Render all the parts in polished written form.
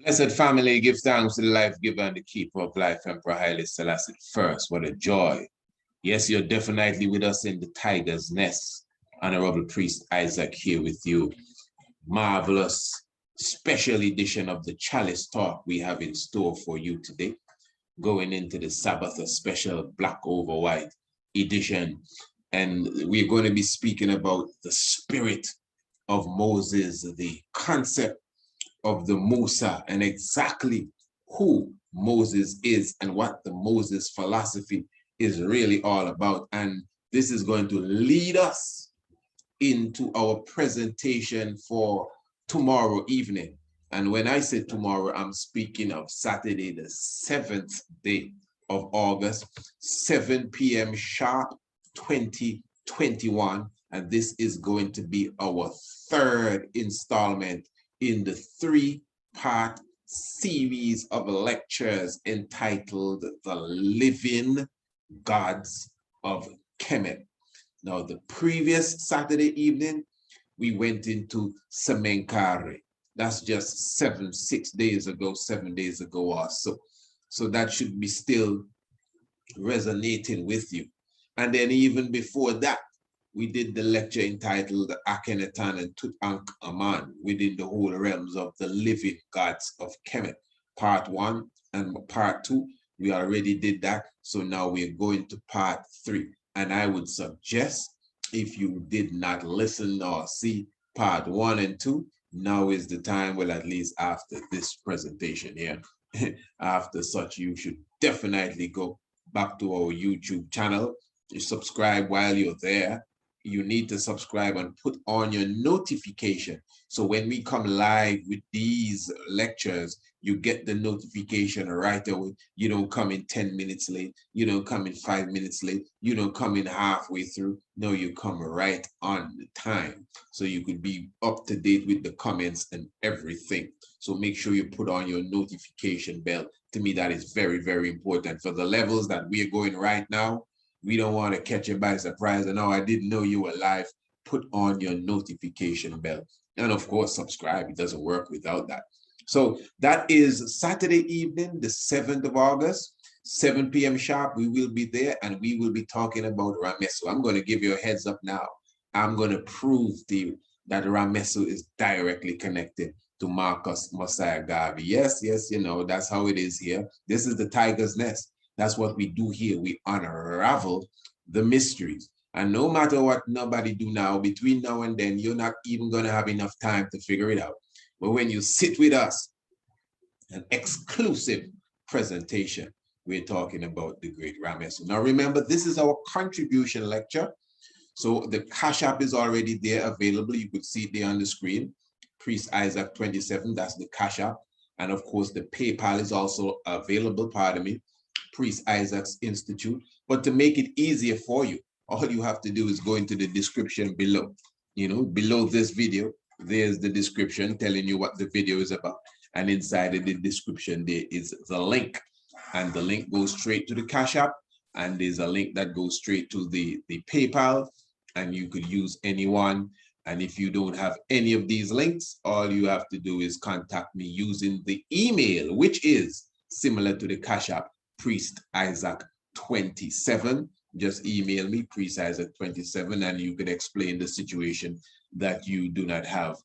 Blessed family, give thanks to the life giver and the keeper of life, Emperor Haile Selassie first. What a joy. Yes, you're definitely with us in the tiger's nest. Honorable Priest Isaac here with you. Marvelous special edition of the Chalice talk we have in store for you today. Going into the Sabbath, a special black over white edition. And we're going to be speaking about the spirit of Moses, the concept of the Mosiah, and exactly who Moses is and what the Moses philosophy is really all about. And this is going to lead us into our presentation for tomorrow evening. And when I say tomorrow, I'm speaking of Saturday, the 7th day of August, 7 p.m. sharp, 2021. And this is going to be our third installment in the three-part series of lectures entitled The Living Gods of Kemet. Now, the previous Saturday evening, we went into Semenkari. That's just 7 days ago or so. So that should be still resonating with you. And then even before that, we did the lecture entitled Akhenaten and Tutankhamun within the whole realms of the living gods of Kemet. Part 1 and part 2, we already did that. So now we're going to part 3. And I would suggest, if you did not listen or see part 1 and 2, now is the time, well, at least after this presentation here, after such, you should definitely go back to our YouTube channel. You subscribe while you're there. You need to subscribe and put on your notification. So when we come live with these lectures, you get the notification right away. You don't come in 10 minutes late. You don't come in 5 minutes late. You don't come in halfway through. No, you come right on the time. So you could be up to date with the comments and everything. So make sure you put on your notification bell. To me, that is very, very important. For the levels that we are going right now, we don't want to catch you by surprise. And oh, I didn't know you were live. Put on your notification bell. And of course, subscribe. It doesn't work without that. So that is Saturday evening, the 7th of August, 7 p.m. sharp. We will be there and we will be talking about Ramesu. I'm going to give you a heads up now. I'm going to prove to you that Ramesu is directly connected to Marcus Mosiah Garvey. Yes, you know, that's how it is here. This is the tiger's nest. That's what we do here. We unravel the mysteries. And no matter what nobody do now, between now and then, you're not even going to have enough time to figure it out. But when you sit with us, an exclusive presentation, we're talking about the great Ramesu. Now, remember, this is our contribution lecture. So the CashApp is already there available. You could see it there on the screen. Priest Isaac 27, that's the CashApp. And of course, the PayPal is also available, pardon me. Priest Isaac's Institute. But to make it easier for you, all you have to do is go into the description below. You know, below this video, there's the description telling you what the video is about. And inside of the description, there is the link. And the link goes straight to the Cash App. And there's a link that goes straight to the PayPal. And you could use any one. And if you don't have any of these links, all you have to do is contact me using the email, which is similar to the Cash App. Priest Isaac 27. Just email me, Priest Isaac 27, and you can explain the situation that you do not have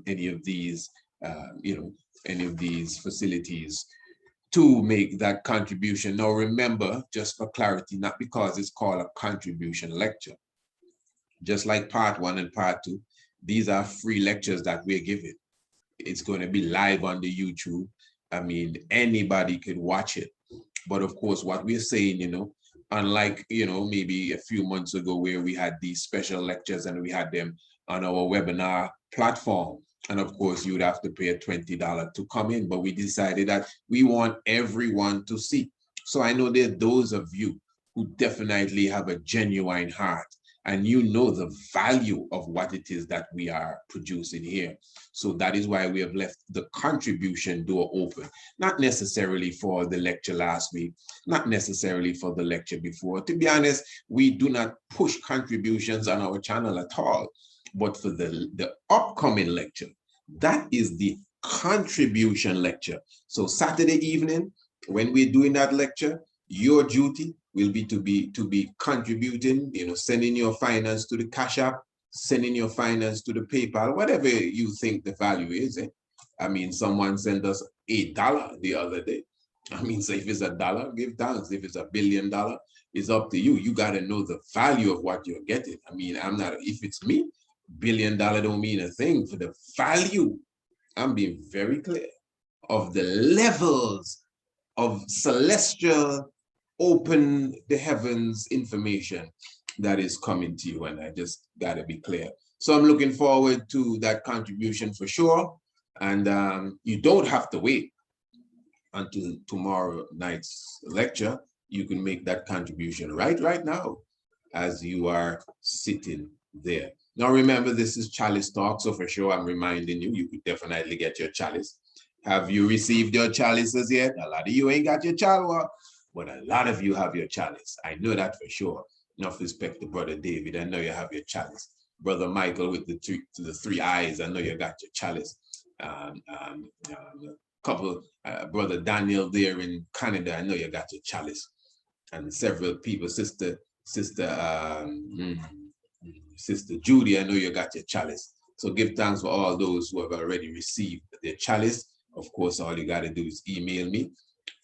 any of these, any of these facilities to make that contribution. Now, remember, just for clarity, not because it's called a contribution lecture, just like part 1 and part 2, these are free lectures that we're giving. It's going to be live on the YouTube. I mean, anybody can watch it. But of course, what we're saying, you know, unlike, you know, maybe a few months ago where we had these special lectures and we had them on our webinar platform. And of course, you would have to pay a $20 to come in. But we decided that we want everyone to see. So I know there are those of you who definitely have a genuine heart and you know the value of what it is that we are producing here. So that is why we have left the contribution door open, not necessarily for the lecture last week, not necessarily for the lecture before. To be honest, we do not push contributions on our channel at all, but for the upcoming lecture, that is the contribution lecture. So Saturday evening, when we're doing that lecture, your duty will be to be contributing, sending your finance to the CashApp, sending your finance to the PayPal, whatever you think the value is. I mean, someone sent us $8 the other day. I mean, so if it's $1, give thanks. If it's $1 billion, it's up to you. You got to know the value of what you're getting. I mean, if it's me, $1 billion don't mean a thing for the value. I'm being very clear of the levels of celestial, open the heavens information that is coming to you. And I just got to be clear. So I'm looking forward to that contribution for sure. And you don't have to wait until tomorrow night's lecture. You can make that contribution right now as you are sitting there. Now remember, this is Chalice Talk, so for sure I'm reminding you, you could definitely get your chalice. Have you received your chalices yet? A lot of you ain't got your chalwa, but a lot of you have your chalice. I know that for sure. Enough respect to Brother David, I know you have your chalice. Brother Michael with the three eyes, I know you got your chalice. Couple, Brother Daniel there in Canada, I know you got your chalice. And several people, Sister Judy, I know you got your chalice. So give thanks for all those who have already received their chalice. Of course, all you got to do is email me,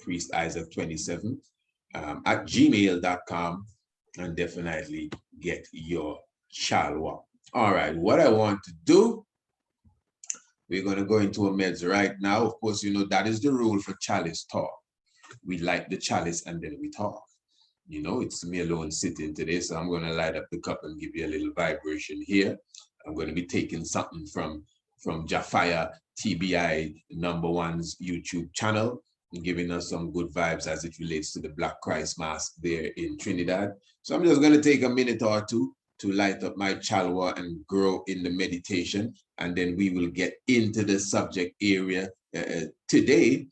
priestisaac27 at gmail.com, and definitely get your chalwa. All right, what I want to do, we're going to go into a meds right now. Of course, that is the rule for Chalice Talk. We light the chalice and then we talk. It's me alone sitting today, so I'm going to light up the cup and give you a little vibration here. I'm going to be taking something from Jafaya TBI #1's YouTube channel and giving us some good vibes as it relates to the Black Christ Mask there in Trinidad. So I'm just going to take a minute or two to light up my chalwa and grow in the meditation, and then we will get into the subject area today,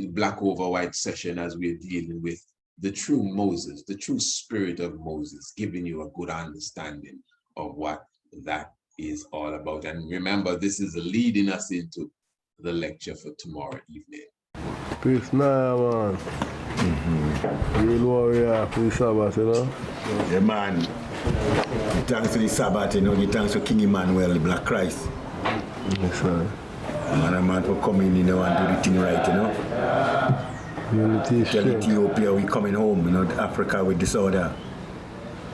Black over White session, as we're dealing with the true Moses, the true spirit of Moses, giving you a good understanding of what that is all about. And remember, this is leading us into the lecture for tomorrow evening. Peace now, man. Real warrior for the Sabbath, Yeah, man. Thanks to the Sabbath, thanks to King Emmanuel, the Black Christ. Yes, sir. Man, for coming, and do the thing right, Unity, Tell Ethiopia we coming home, Africa with this order.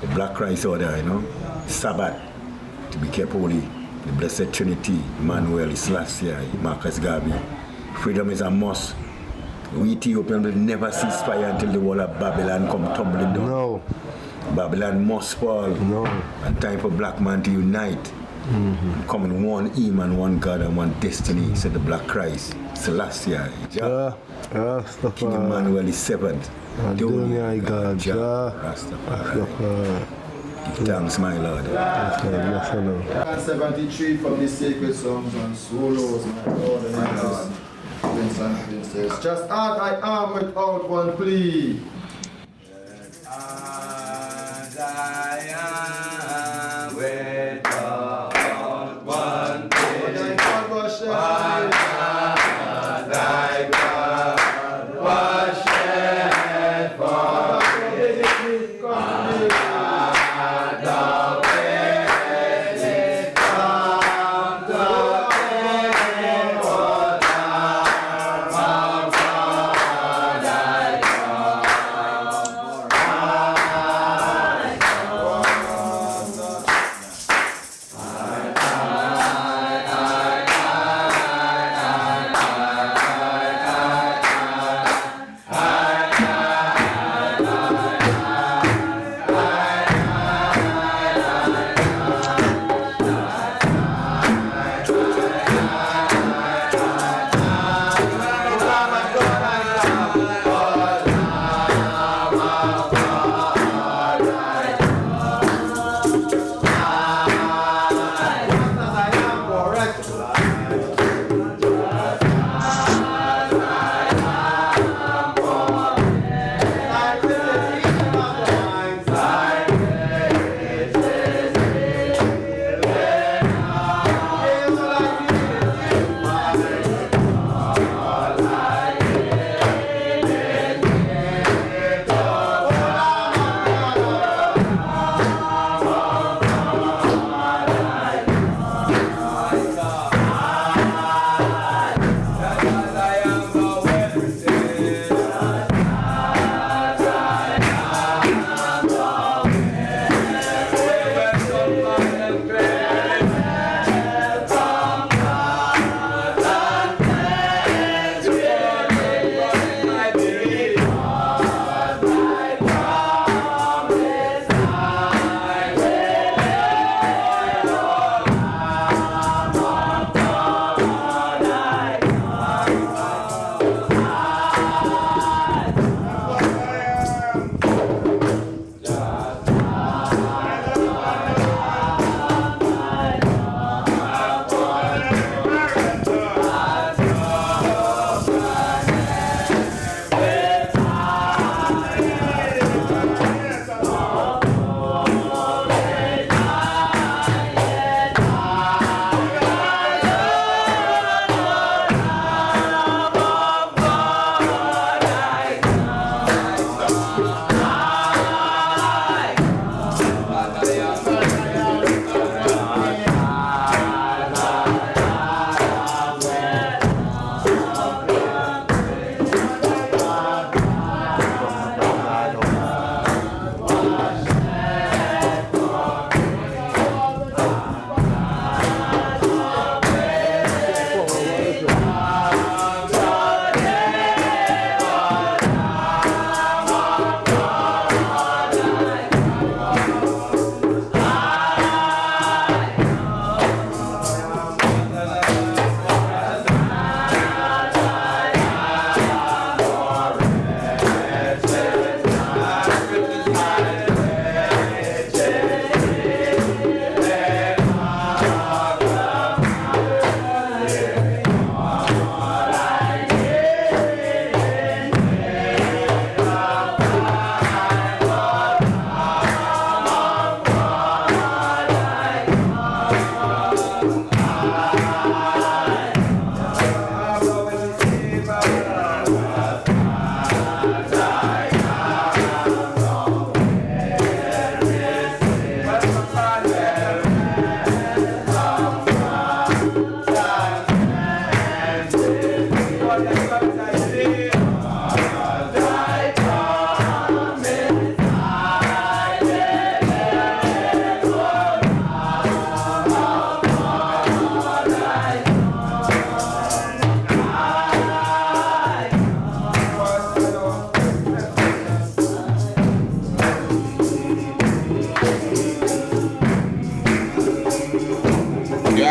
The Black Christ order, Sabbath, to be kept holy. The Blessed Trinity, Emmanuel, Selassie, Marcus Garvey. Freedom is a must. We Ethiopians will never cease fire until the wall of Babylon come tumbling down. No. Babylon must fall. No. And time for black man to unite. Come in one aim and one God and one destiny, said the Black Christ. Selassie. Rastafari. King Emmanuel is seventh. Dunya God. Rastafari. Give thanks, my Lord. 73 from the sacred songs and solos, my Lord and my Lord. Prince and princess. Just as I am without one plea. As I am without one plea. God was shed. Thy blood was shed for me.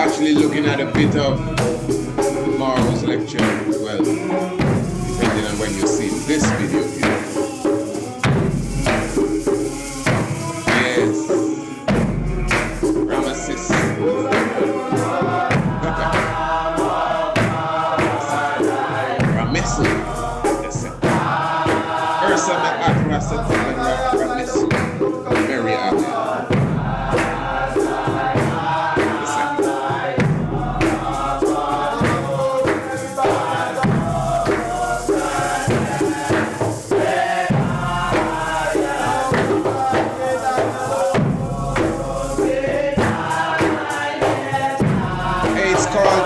actually looking at a bit of tomorrow's lecture, well, depending on when you see this video here. Yes, Ramesses. Ramesses. Ursa Rasta Ramesses. Very happy.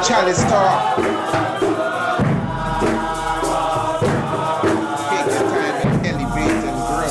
Chalice talk. Take the time and elevate and grow.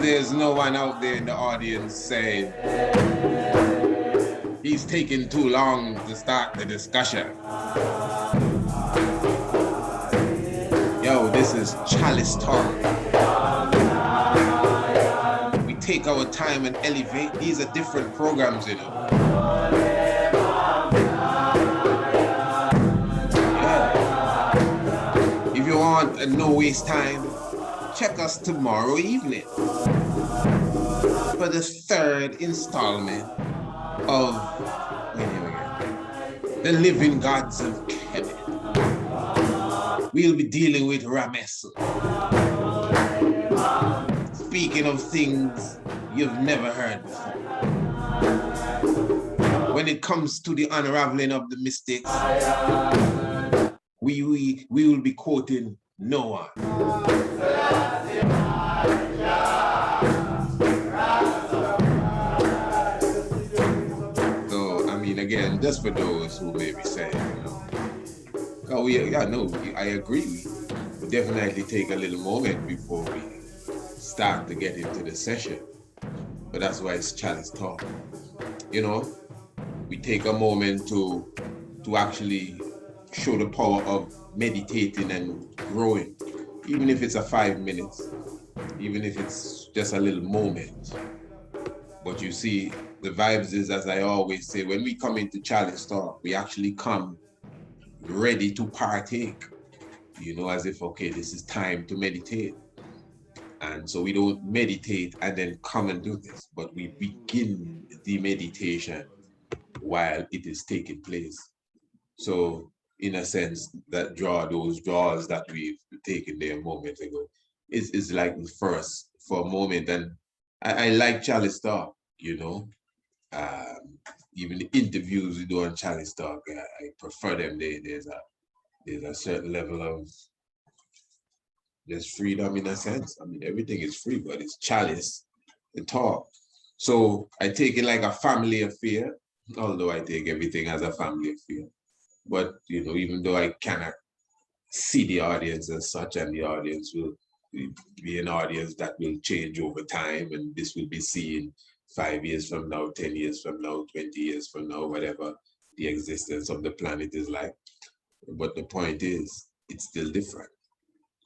There's no one out there in the audience saying he's taking too long to start the discussion. Yo, this is Chalice Talk. We take our time and elevate. These are different programs, you know. Yeah. If you want a no waste time, check us tomorrow evening for the third installment of The Living Gods of Kemet. We'll be dealing with Ramesses. Speaking of things you've never heard before. When it comes to the unraveling of the mystics, we will be quoting Noah. Again, just for those who may be saying, you know, oh, I agree. We definitely take a little moment before we start to get into the session. But that's why it's Chalice Talk. You know, we take a moment to actually show the power of meditating and growing, even if it's a 5 minutes, even if it's just a little moment. But you see, the vibes is, as I always say, when we come into Chalice Talk, we actually come ready to partake, you know, as if, okay, this is time to meditate. And so we don't meditate and then come and do this, but we begin the meditation while it is taking place. So in a sense, those draws that we've taken there a moment ago is like the first for a moment. And I like Chalice Talk, you know. Even the interviews we do on Chalice Talk, I prefer them. There's a certain level of just freedom in a sense. I mean, everything is free, but it's Chalice, the talk. So I take it like a family affair. although I take everything as a family affair. But, you know, even though I cannot see the audience as such, and the audience will be an audience that will change over time, and this will be seen 5 years from now, 10 years from now, 20 years from now, whatever the existence of the planet is like. But the point is, it's still different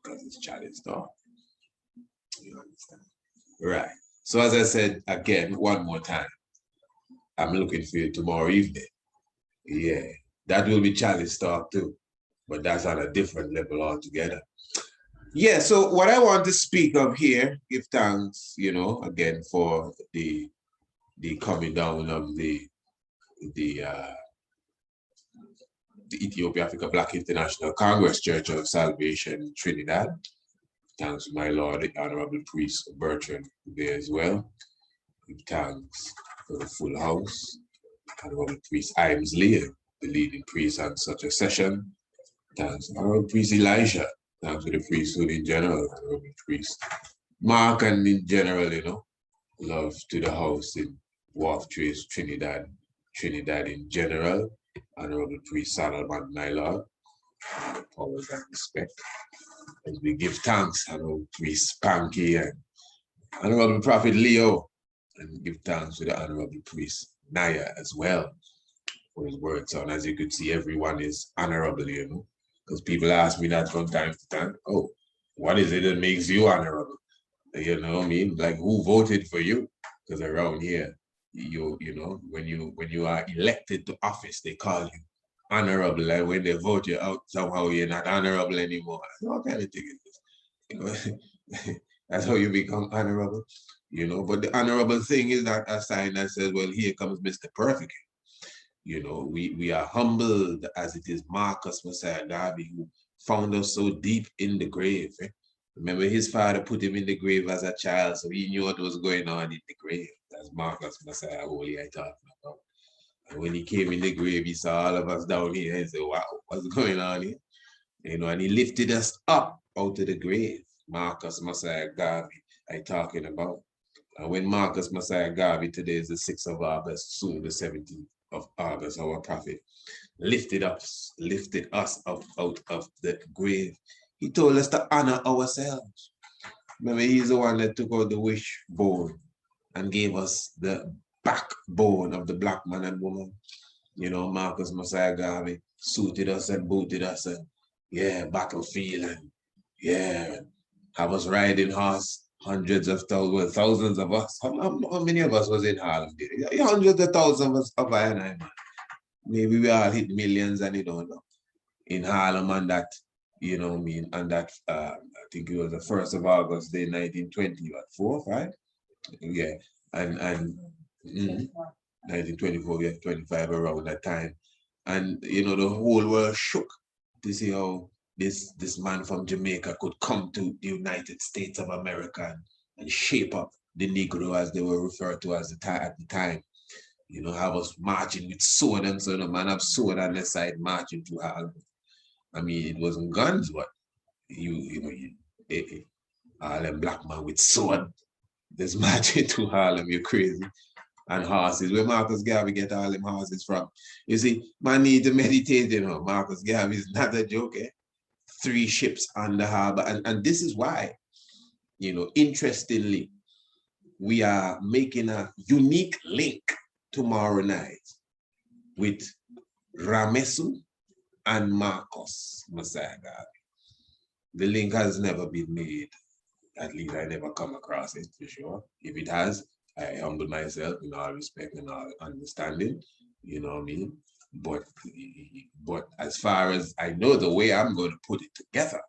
because it's Chalice Dark. You understand? Right. So as I said, again, one more time, I'm looking for you tomorrow evening. Yeah, that will be Chalice Talk too, but that's on a different level altogether. Yeah, so what I want to speak of here, give thanks, you know, again for the coming down of the Ethiopia Africa Black International Congress Church of Salvation Trinidad. Thanks to my Lord, the Honorable Priest Bertrand there as well. Give thanks for the full house. Honorable Priest Imesley, the leading priest on such a session. Thanks, Honorable Priest Elijah. Thanks to the priesthood in general, Honorable Priest Mark, and in general, you know, love to the house in Wharf Trace, Trinidad in general. Honorable Priest Salomon, my Lord, powers and respect. And we give thanks, Honorable Priest Spanky and Honorable Prophet Leo, and give thanks to the Honorable Priest Naya as well for his words on. As you could see, everyone is honorable, you know, because people ask me that from time to time. Oh, what is it that makes you honorable? You know what I mean? Like, who voted for you? Because around here, you know, when you are elected to office, they call you honorable, and when they vote you out, somehow you're not honorable anymore. What kind of thing is this? You know, that's how you become honorable, you know. But the honorable thing is that a sign that says, well, here comes Mr. Perfect. You know, we are humbled as it is Marcus Mosiah Garvey, who found us so deep in the grave. Remember, his father put him in the grave as a child, so he knew what was going on in the grave. That's Marcus Mosiah Holy I talking about. And when he came in the grave, he saw all of us down here and said, wow, what's going on here? You know, and he lifted us up out of the grave. Marcus Mosiah Garvey I talking about. And when Marcus Mosiah Garvey, today is the 6th of August, soon the 17th of August, our prophet, lifted us up out of the grave. He told us to honor ourselves. Remember, he's the one that took out the wishbone and gave us the backbone of the black man and woman. You know, Marcus Mosiah Garvey suited us and booted us, and yeah, battlefield, and yeah, have us riding horse. Hundreds of thousands of us. How many of us was in Harlem? Hundreds of thousands of I and I, man. Maybe we all hit millions and you don't know. In Harlem on that, you know what I mean, and that, I think it was the 1st of August, day 1920, what, 4, 5? Yeah, and 1924, yeah, 25, around that time. And, you know, the whole world shook to see how this man from Jamaica could come to the United States of America and shape up the Negro, as they were referred to as at the time. You know, have us marching with sword, and so the man have sword on the side marching to Harlem. I mean, it wasn't guns, but Harlem black man with sword, this marching to Harlem, you're crazy. And horses, where Marcus Garvey get all them horses from. You see, man need to meditate, you know. Marcus Garvey is not a joke, eh? 3 ships on the harbor, and this is why, you know, interestingly, we are making a unique link tomorrow night with Ramesu and Marcus Mosiah Garvey. The link has never been made. At least I never come across it, for sure. If it has, I humble myself in all respect and all understanding, you know what I mean? But as far as I know, the way I'm going to put it together,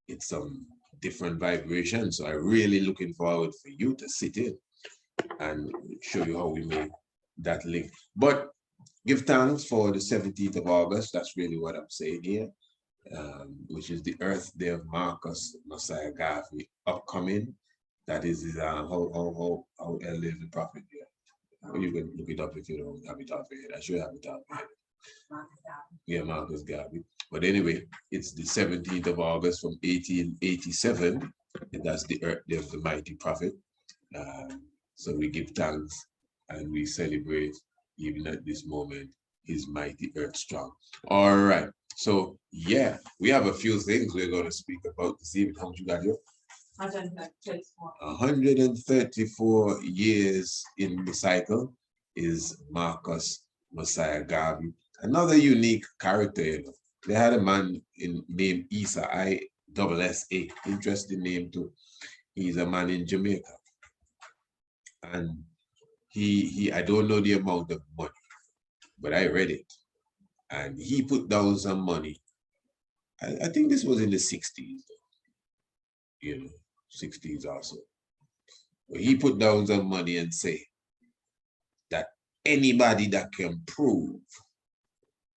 it's some different vibration. So I'm really looking forward for you to sit in and show you how we make that link. But give thanks for the 17th of August. That's really what I'm saying here, which is the Earth Day of Marcus Mosiah Garvey upcoming. That is his, how early is the prophet here? You can look it up if you don't have it off your head. I should have it off your head. Yeah, Marcus Garvey. But anyway, it's the 17th of August from 1887. And that's the Earth Day of the Mighty Prophet. So we give thanks and we celebrate even at this moment, is mighty earth strong. All right. So yeah, we have a few things we're going to speak about this evening. How much you got here? 134 years in the cycle is Marcus Mosiah Garvey. Another unique character, you know. They had a man named Isa, I-S-S-A. Interesting name too. He's a man in Jamaica. And I don't know the amount of money, but I read it. And he put down some money. I think this was in the 60s, you know, 60s also. But he put down some money and say that anybody that can prove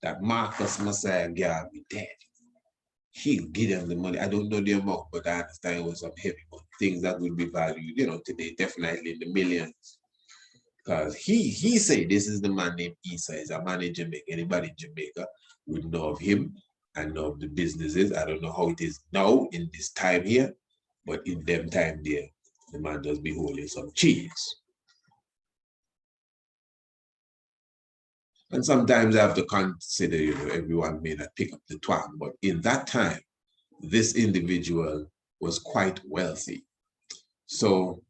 that Marcus Mosiah Garvey dead, he'll give them the money. I don't know the amount, but I understand it was some heavy money, things that would be valued, you know, today, definitely in the millions. Because he said this is the man named Isa, is a man in Jamaica. Anybody in Jamaica would know of him and know of the businesses. I don't know how it is now in this time here, but in them time there, the man does be holding some cheese. And sometimes I have to consider, you know, everyone may not pick up the twang, but in that time, this individual was quite wealthy. So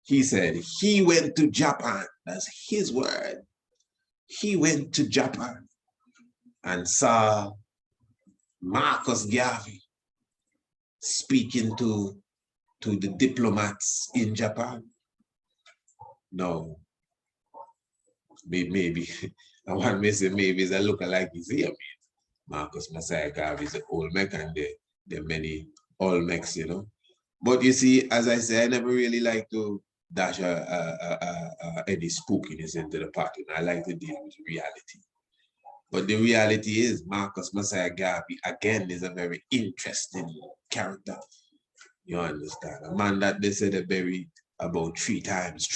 he said he went to Japan. That's his word. He went to Japan and saw Marcus Garvey speaking to the diplomats in Japan. No, maybe I want to say maybe it's a lookalike is here. Marcus Mosiah Garvey is an Olmec, and there are many Olmecs, you know. But you see, as I say, I never really like to dash any spookiness into the pot. And I like to deal with reality. But the reality is Marcus Mosiah Garvey, again, is a very interesting character. You understand? A man that they said they buried about three times.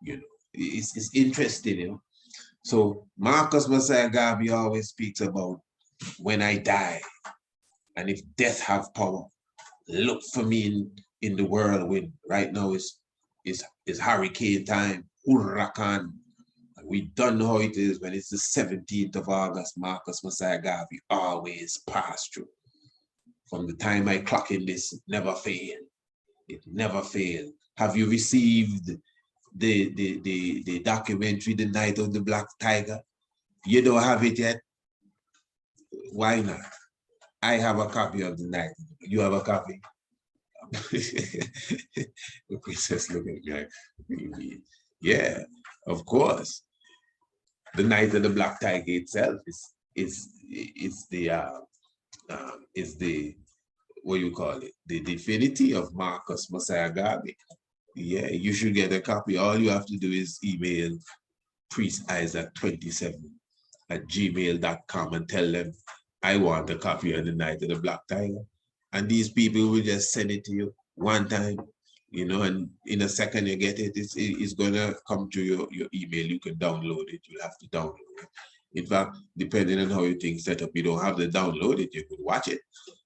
You know, it's interesting, you know. So Marcus Mosiah Garvey always speaks about when I die, and if death have power, look for me in the whirlwind. Right now is hurricane time, hurricane. We don't know how it is when it's the 17th of August. Marcus Mosiah Garvey always pass through. From the time I clock in this, it never failed. It never failed. Have you received the documentary, The Night of the Black Tiger? You don't have it yet? Why not? I have a copy of The Night. You have a copy? The princess looking at me. Yeah, of course. The Night of the Black Tiger itself is the what you call it, the Divinity of Marcus Mosiah Garvey. Yeah, you should get a copy. All you have to do is email priestisaac27@gmail.com and tell them I want a copy of The Night of the Black Tiger. And these people will just send it to you one time, you know, and in a second you get it. It's gonna come to your email. You can download it. You'll have to download it. In fact, depending on how you think set up, you don't have to download it. You could watch it,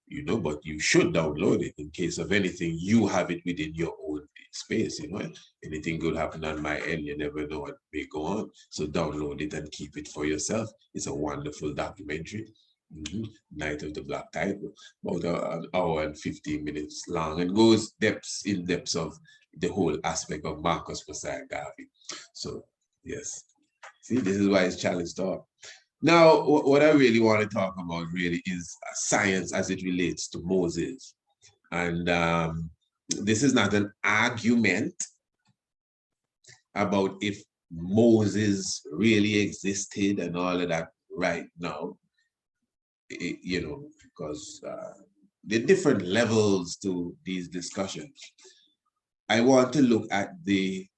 you know, but you should download it in case of anything. You have it within your own space, you know. Anything could happen on my end. You never know what may go on. So download it and keep it for yourself. It's a wonderful documentary. Night of the Black Tiger, about an hour and 15 minutes long, and goes in depths of the whole aspect of Marcus Mosiah Garvey. So yes, see, this is why it's Chalice Talk. Now, what I really want to talk about really is science as it relates to Moses. And this is not an argument about if Moses really existed and all of that right now. You know, because there are different levels to these discussions. I want to look at the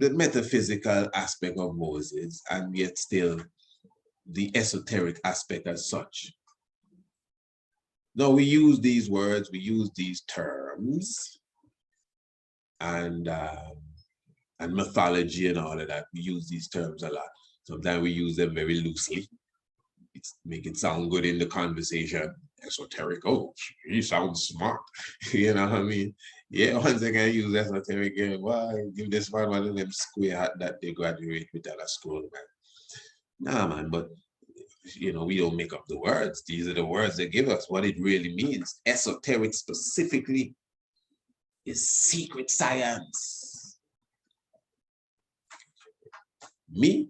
metaphysical aspect of Moses, and yet still the esoteric aspect as such. Now, we use these words, we use these terms, and mythology and all of that. We use these terms a lot. Sometimes we use them very loosely. Make it sound good in the conversation. Esoteric, oh, he sounds smart. You know what I mean? Yeah, once they can use esoteric game, why give this man one of them square hat that they graduate with at a school, man. Nah, man, but you know, we don't make up the words. These are the words they give us, what it really means. Esoteric specifically is secret science. Me,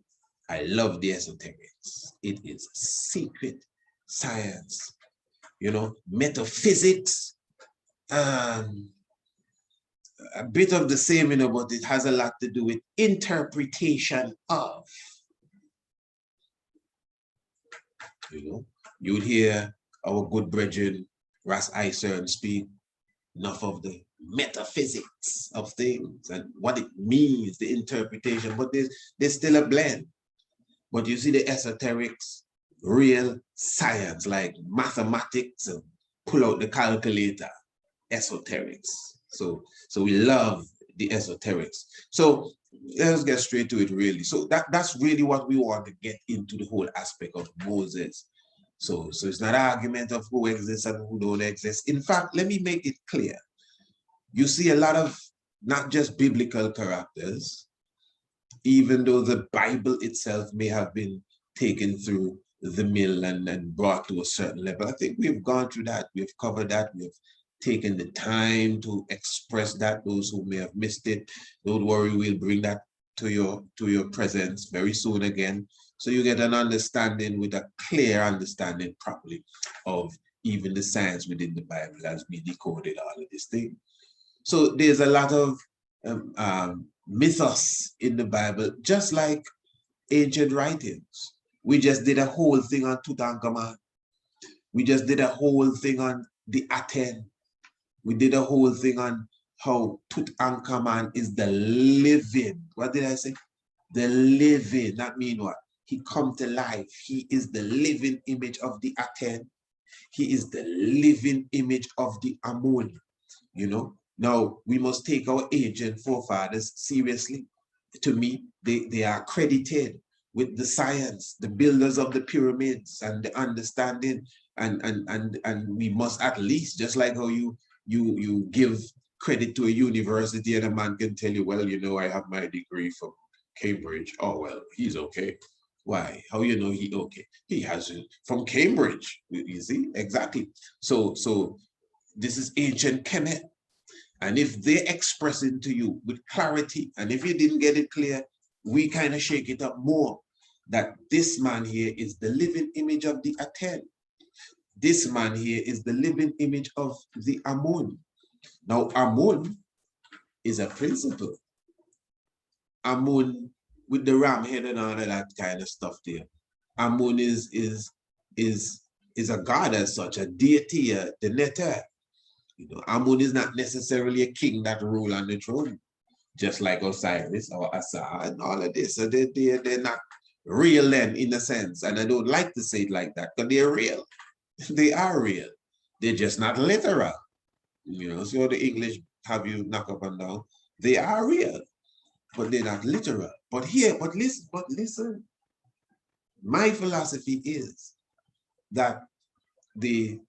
I love the esoterics. It is secret science. You know, metaphysics, a bit of the same, you know, but it has a lot to do with interpretation of. You know, you'd hear our good brethren, Rastafari speak enough of the metaphysics of things and what it means, the interpretation, but there's still a blend. But you see the esoterics, real science, like mathematics, and pull out the calculator, esoterics. So we love the esoterics. So let's get straight to it, really. So that's really what we want to get into, the whole aspect of Moses. So it's not an argument of who exists and who don't exist. In fact, let me make it clear. You see a lot of not just biblical characters, even though the Bible itself may have been taken through the mill and brought to a certain level. I think we've gone through that. We've covered that. We've taken the time to express that. Those who may have missed it, don't worry, we'll bring that to your presence very soon again, so you get an understanding, with a clear understanding properly, of even the science within the Bible as we decoded all of this thing. So there's a lot of mythos in the Bible, just like ancient writings. We just did a whole thing on Tutankhamun. We just did a whole thing on the Aten. We did a whole thing on how Tutankhamun is the living, what did I say? The living, that mean what? He come to life. He is the living image of the Aten. He is the living image of the Amun, you know. Now, we must take our ancient forefathers seriously. To me, they are credited with the science, the builders of the pyramids, and the understanding, and we must at least, just like how you give credit to a university and a man can tell you, well, you know, I have my degree from Cambridge. Oh, well, he's okay. Why? How you know he okay? He has it from Cambridge, you see? Exactly. So this is ancient Kemet. And if they express it to you with clarity, and if you didn't get it clear, we kind of shake it up more, that this man here is the living image of the Aten. This man here is the living image of the Amun. Now, Amun is a principle. Amun, with the ram head and all of that kind of stuff there. Amun is a god as such, a deity, the Neter. You know, Amun is not necessarily a king that rule on the throne, just like Osiris or Asa and all of this. So they're not real then, in a sense. And I don't like to say it like that, but they're real. They are real. They're just not literal. You know, so the English have you knock up and down. They are real, but they're not literal. But listen. My philosophy is that the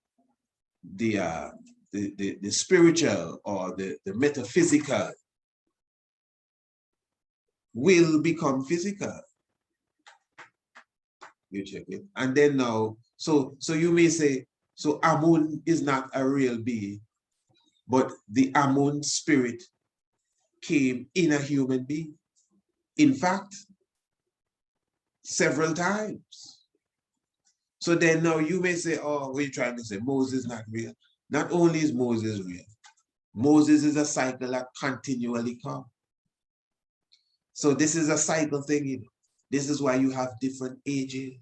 spiritual or the metaphysical will become physical. You check it. And then now, so you may say, so Amun is not a real being, but the Amun spirit came in a human being. In fact, several times. So then now you may say, oh, what are you trying to say? Moses is not real. Not only is Moses real, Moses is a cycle that continually comes. So this is a cycle thing, you know. This is why you have different ages.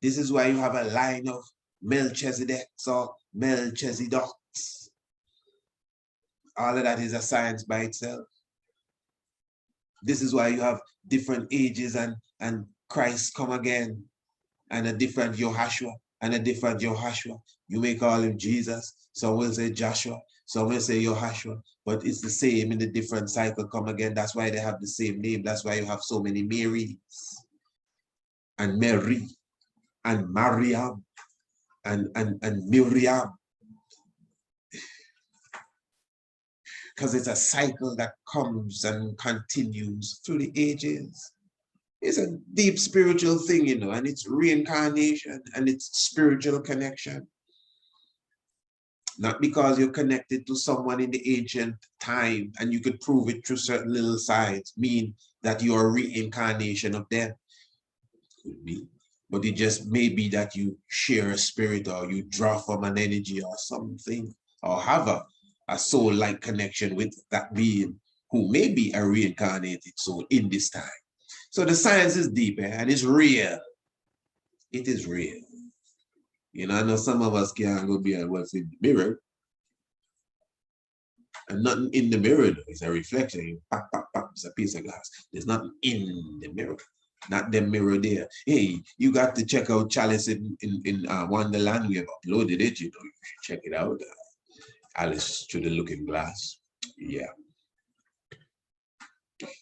This is why you have a line of Melchizedeks or Melchizedeks. All of that is a science by itself. This is why you have different ages and Christ come again, and a different Yehoshua and a different Yehoshua. You may call him Jesus. Some will say Joshua. Some will say Yehoshua. But it's the same in the different cycle come again. That's why they have the same name. That's why you have so many Marys and Mary and Mariam and Miriam. because it's a cycle that comes and continues through the ages. It's a deep spiritual thing, you know, and it's reincarnation and it's spiritual connection. Not because you're connected to someone in the ancient time and you could prove it through certain little signs, mean that you're a reincarnation of them. Could be. But it just may be that you share a spirit or you draw from an energy or something, or have a soul-like connection with that being who may be a reincarnated soul in this time. So the science is deep, and it's real. It is real. You know, I know some of us can't go beyond what's in the mirror. And nothing in the mirror, though. It's a reflection. You pop, pop, pop, it's a piece of glass. There's nothing in the mirror. Not the mirror there. Hey, you got to check out Chalice in Wonderland. We have uploaded it, you know, you should check it out. Alice through the Looking Glass. Yeah.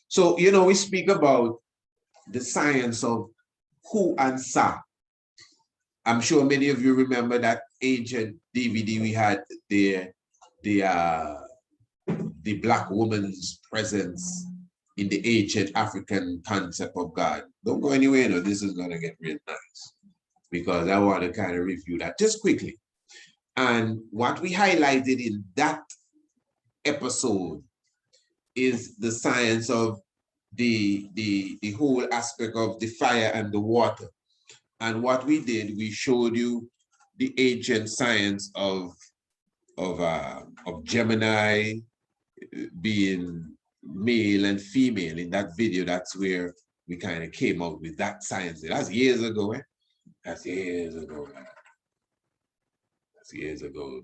So, you know, we speak about the science of Hu and Sa. I'm sure many of you remember that ancient DVD we had there, the black woman's presence in the ancient African concept of God. Don't go anywhere, no, this is gonna get real nice because I want to kind of review that just quickly. And what we highlighted in that episode is the science of the whole aspect of the fire and the water. And what we did, we showed you the ancient science of Gemini being male and female in that video. That's where we kind of came out with that science. That's years ago, eh? That's years ago, man. That's years ago.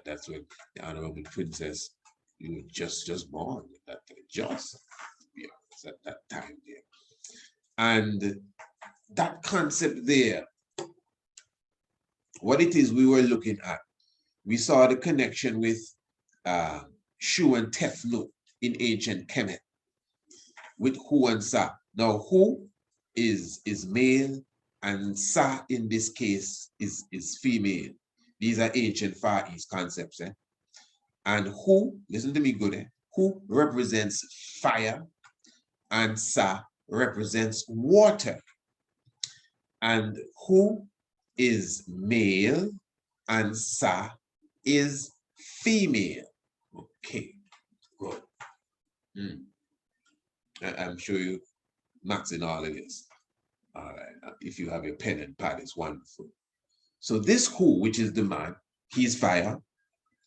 That's when the Honorable Princess, you were just born. That just, yeah, it's at that time there. And that concept there, what it is we were looking at, we saw the connection with Shu and Tefnut in ancient Kemet, with Hu and Sa. Now, Hu is male, and Sa in this case is female. These are ancient Far East concepts. Eh? And Hu, listen to me good, eh? Hu represents fire, and Sa represents water. And Hu is male, and Sa is female. Okay, good. I'm sure you maxing all of this. All right, if you have your pen and pad, it's wonderful. So this Hu, which is the man, he's fire,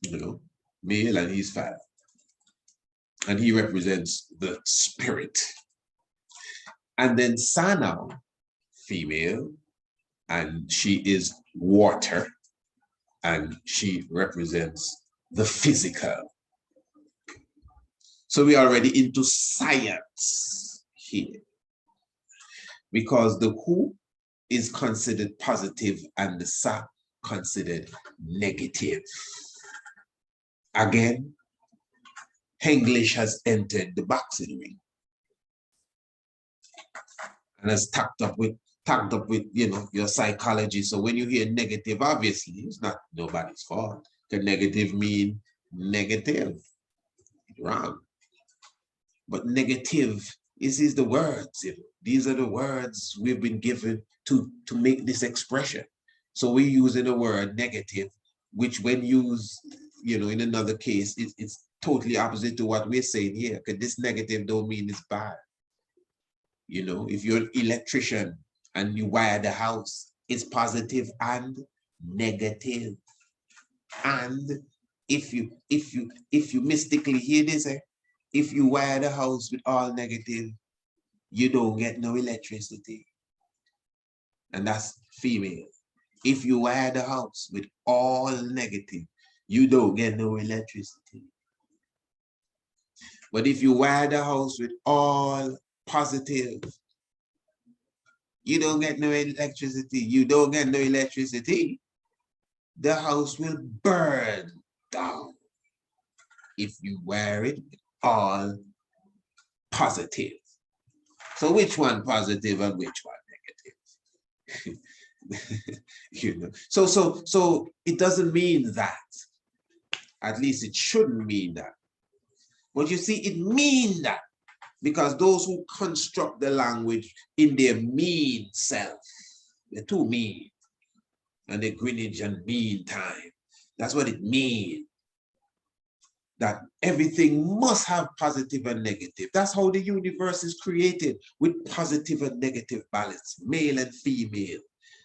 you know, male, and he's fire. And he represents the spirit. And then Sa now, female, and she is water, and she represents the physical. So we're already into science here, because the Hu is considered positive and the Sa considered negative. Again, English has entered the boxing ring and has tacked up with you know, your psychology. So when you hear negative, obviously it's not nobody's fault. The negative mean negative, wrong. But negative is the words. You know, these are the words we've been given to make this expression. So we're using the word negative, which when used, you know, in another case, it's totally opposite to what we're saying here. Because this negative don't mean it's bad. You know, if you're an electrician and you wire the house, it's positive and negative. And if you mystically hear this, if you wire the house with all negative, you don't get no electricity. And that's female. If you wire the house with all negative, you don't get no electricity. But if you wire the house with all positive, you don't get no electricity. You don't get no electricity. The house will burn down if you wear it with all positive. So which one positive and which one negative? You know, so it doesn't mean that. At least it shouldn't mean that But you see, it means that because those who construct the language in their mean self, they're too mean, and they Greenwich and mean time. That's what it means. That everything must have positive and negative. That's how the universe is created, with positive and negative balance, male and female.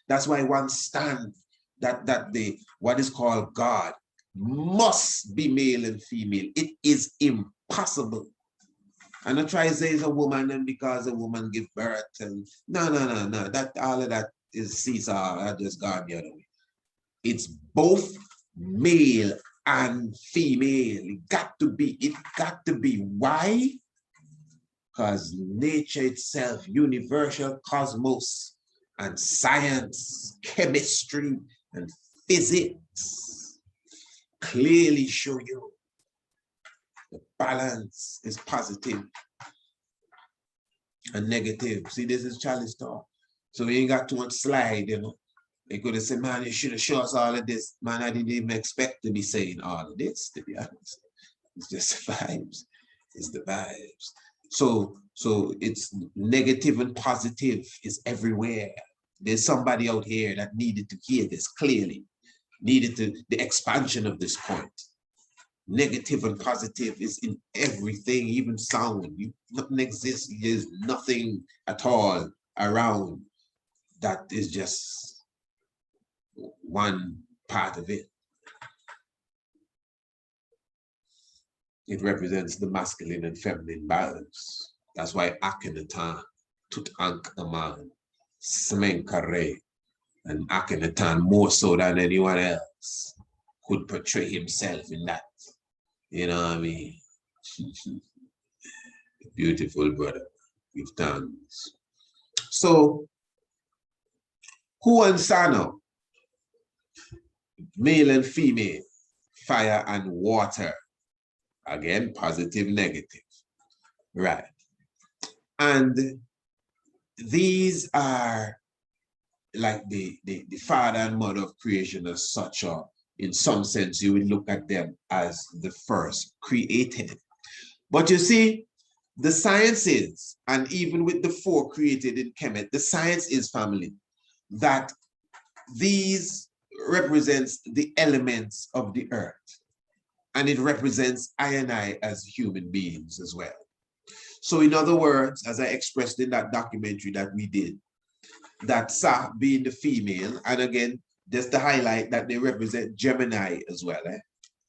That's why one stand that the what is called God must be male and female. It is impossible. And I try to say it's a woman, and because a woman give birth, and no. That all of that is seesaw. That just gone the other way. It's both male and female. It got to be. Why? Because nature itself, universal cosmos, and science, chemistry, and physics clearly show you the balance is positive and negative. See, this is Chalice talk. So we ain't got too much slide, you know. They could have said, man, you should have shown us all of this. Man, I didn't even expect to be saying all of this, to be honest. It's just the vibes. It's the vibes. So it's negative and positive is everywhere. There's somebody out here that needed to hear this clearly, the expansion of this point. Negative and positive is in everything, even sound. Nothing exists. There's nothing at all around that is just one part of it. It represents the masculine and feminine balance. That's why Akhenaten, Tutankhamun, Smenkhare, and Akhenaten, more so than anyone else, could portray himself in that. You know what I mean? Beautiful brother. Give thanks. So, Hu and Sano, male and female, fire and water. Again, positive, negative. Right. And these are like the father and mother of creation as such, or in some sense, you will look at them as the first created. But you see, the sciences, and even with the four created in Kemet, the science is family, that these represents the elements of the earth. And it represents I and I as human beings as well. So in other words, as I expressed in that documentary that we did, that Sa being the female, and again, just to highlight that they represent Gemini as well,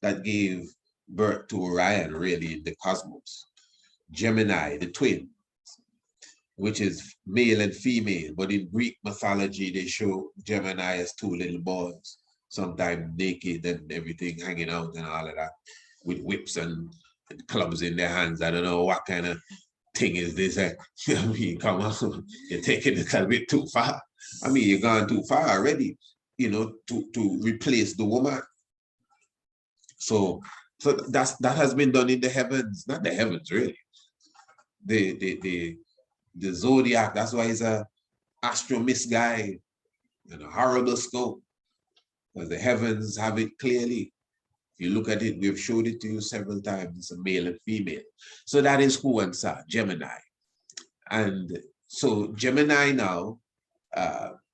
that gave birth to Orion really in the cosmos. Gemini, the twin, which is male and female, but in Greek mythology, they show Gemini as two little boys, sometimes naked and everything hanging out and all of that, with whips and clubs in their hands. I don't know what kind of thing is this. I mean, come on, you're taking it a bit too far. I mean, you're gone too far already, you know, to replace the woman. So that has been done in the heavens, not the heavens really. The zodiac, that's why he's a astromist guy and a horrible scope, because the heavens have it clearly. If you look at it, we've showed it to you several times. It's a male and female. So that is Hu and Sa, Gemini. And so Gemini now,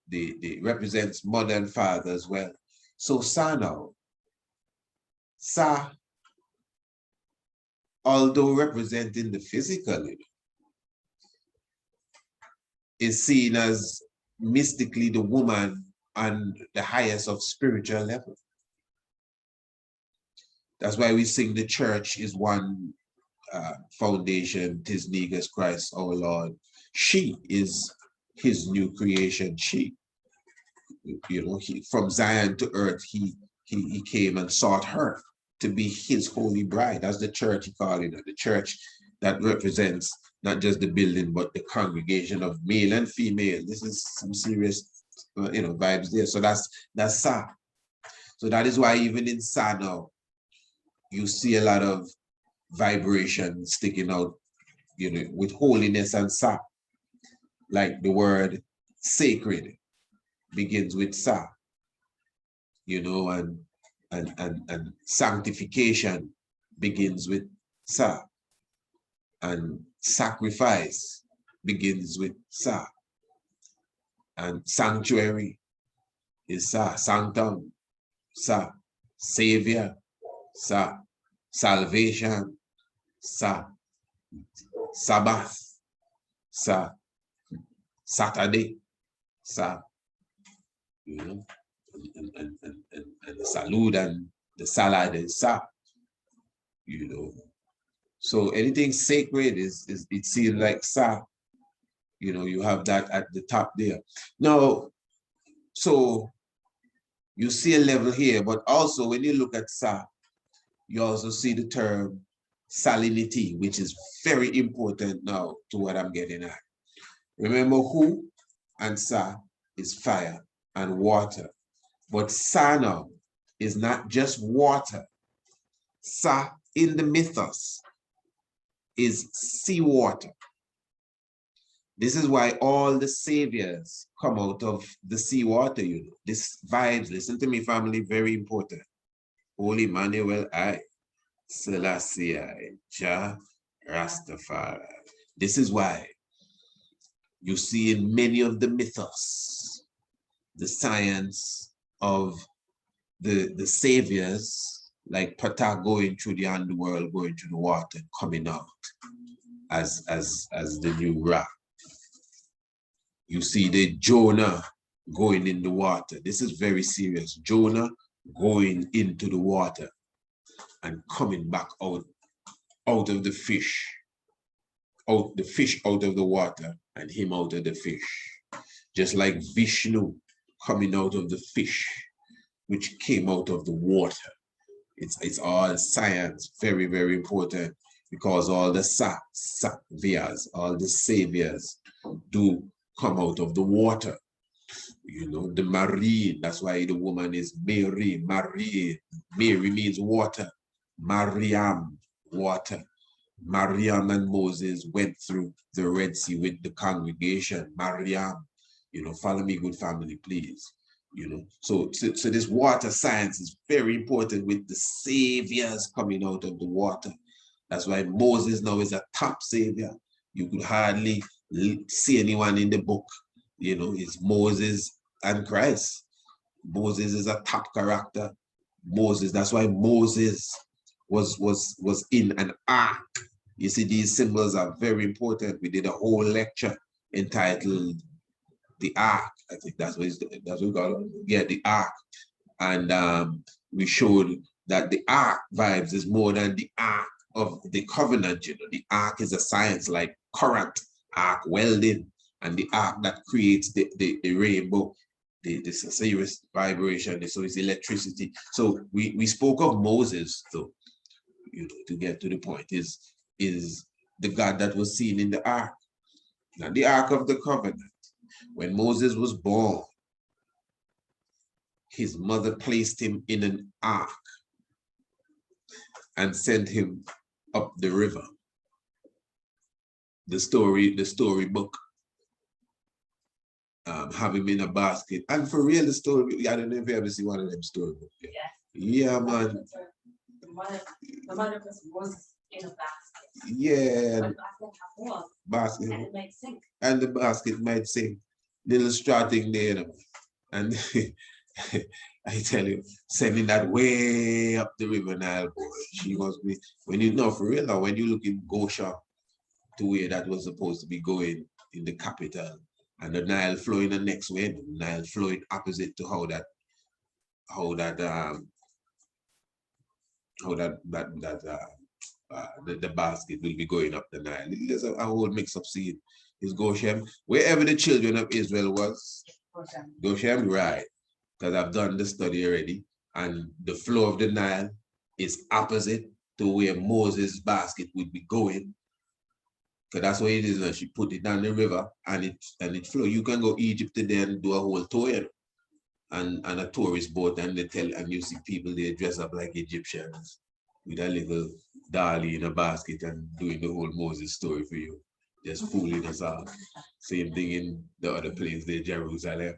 the represents mother and father as well. So Sa now, Sa, although representing the physical, is seen as mystically the woman on the highest of spiritual level. That's why we sing the church is one foundation, 'tis negus Christ our Lord. She is his new creation. She, you know, from Zion to earth, he came and sought her to be his holy bride. That's the church he called it, the church that represents not just the building, but the congregation of male and female. This is some serious, you know, vibes there. So that's Sa. So that is why even in Sa now, you see a lot of vibration sticking out, you know, with holiness and Sa. Like the word sacred begins with Sa, you know, and sanctification begins with Sa. And sacrifice begins with Sa. And sanctuary is Sa. Sanctum, Sa. Savior, Sa. Salvation, Sa. Sabbath, Sa. Saturday, Sa. You know, and the salute and the salad is Sa. You know. So anything sacred is it seems like Sa. You know, you have that at the top there. Now, so you see a level here, but also when you look at Sa, you also see the term salinity, which is very important now to what I'm getting at. Remember, Hu and Sa is fire and water, but Sa now is not just water. Sa in the mythos is seawater. This is why all the saviors come out of the seawater, you know. This vibes, listen to me, family, very important. Holy Emmanuel, I, Selassie, I, Jah, Rastafari. This is why you see in many of the mythos, the science of the saviors, like Ptah going through the underworld, going through the water, coming out as the new Ra. You see the Jonah going in the water. This is very serious. Jonah going into the water and coming back out of the fish. The fish out of the water and him out of the fish. Just like Vishnu coming out of the fish, which came out of the water. It's all science, very, very important, because all the saviors, all the saviors do come out of the water. You know, the marine, that's why the woman is Mary. Mary means water. Mariam, water. Mariam and Moses went through the Red Sea with the congregation. Mariam, you know, follow me, good family, please. You know, so this water science is very important with the saviors coming out of the water. That's why Moses now is a top savior. You could hardly see anyone in the book. You know, it's Moses and Christ. Moses is a top character. Moses, that's why Moses was in an ark. You see, these symbols are very important. We did a whole lecture entitled The Ark. I think that's what we call it. Yeah, the Ark. And we showed that the Ark vibes is more than the Ark of the covenant. You know, the Ark is a science like current, arc welding, and the arc that creates the rainbow, the serious vibration, so it's electricity. So we spoke of Moses, though, you know, to get to the point, is the God that was seen in the ark. Now, the ark of the covenant, when Moses was born, his mother placed him in an ark and sent him up the river. The storybook, have him in a basket. And for real, the story, I don't know if you ever see one of them storybooks. Yeah, man. The mother was in a basket. Yeah. Basket. And it might sink. And the basket might sink. Little straw thing there, you know. And I tell you, sending that way up the river Nile, boy. She must be, when you know, for real now, when you look in Gosha, to where that was supposed to be going in the capital, and the Nile flowing the next way, the Nile flowing opposite to how the basket will be going up the Nile. There's a whole mix-up scene. Is Goshen, wherever the children of Israel was, Goshen, right? Because I've done the study already, and the flow of the Nile is opposite to where Moses' basket would be going. Because that's what it is. And she put it down the river and it flow. You can go Egypt today and do a whole tour, you know, and a tourist boat, and you see people they dress up like Egyptians with a little dolly in a basket and doing the whole Moses story for you, just fooling us all. Same thing in the other place, there, Jerusalem,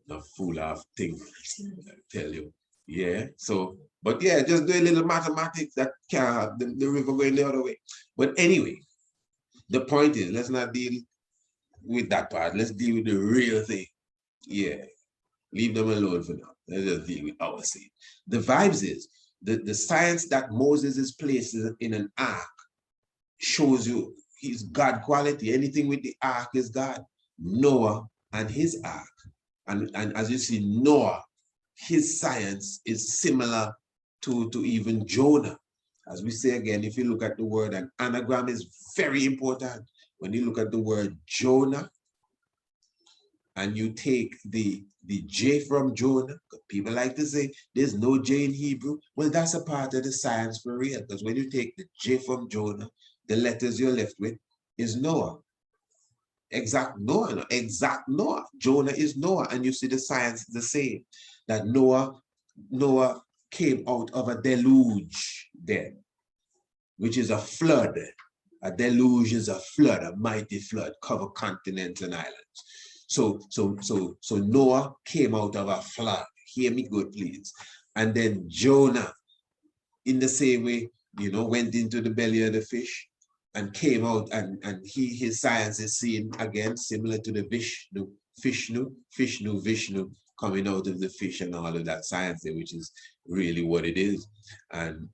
the fool off thing, I tell you. Yeah. So, but yeah, just do a little mathematics that can't have the river going the other way. But anyway. The point is, let's not deal with that part. Let's deal with the real thing. Yeah. Leave them alone for now. Let's just deal with our seed. The vibes is the science that Moses is placed in an ark shows you his God quality. Anything with the ark is God. Noah and his ark. And as you see, Noah, his science is similar to even Jonah. As we say again, if you look at the word, an anagram is very important. When you look at the word Jonah, and you take the J from Jonah, people like to say there's no J in Hebrew. Well, that's a part of the science for real, because when you take the J from Jonah, the letters you're left with is Noah. Exact Noah, exact Noah. Jonah is Noah, and you see the science is the same. That Noah came out of a deluge then, which is a flood. A deluge is a flood, a mighty flood, cover continents and islands. So Noah came out of a flood. Hear me good, please. And then Jonah, in the same way, went into the belly of the fish and came out, and his science is seen again, similar to the Vishnu coming out of the fish and all of that science there, which is really what it is. And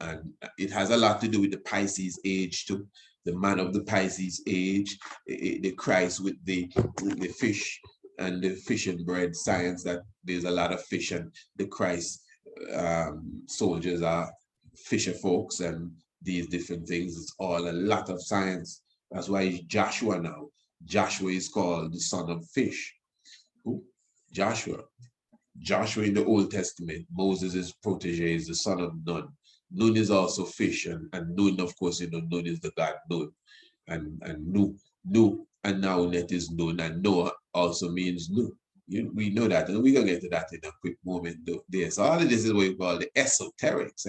it has a lot to do with the Pisces age too. The man of the Pisces age, the Christ with the fish and the fish and bread science, that there's a lot of fish, and the Christ soldiers are fisher folks and these different things. It's all a lot of science. That's why Joshua now. Joshua is called the son of fish. Who? Joshua. Joshua in the Old Testament, Moses' protege, is the son of Nun. Nun is also fish, and Nun, of course, Nun is the god Nun, and Nu, and now Net is Nun, and Noah also means Nu. We know that, and we're gonna get to that in a quick moment there. So all of this is what we call the esoterics.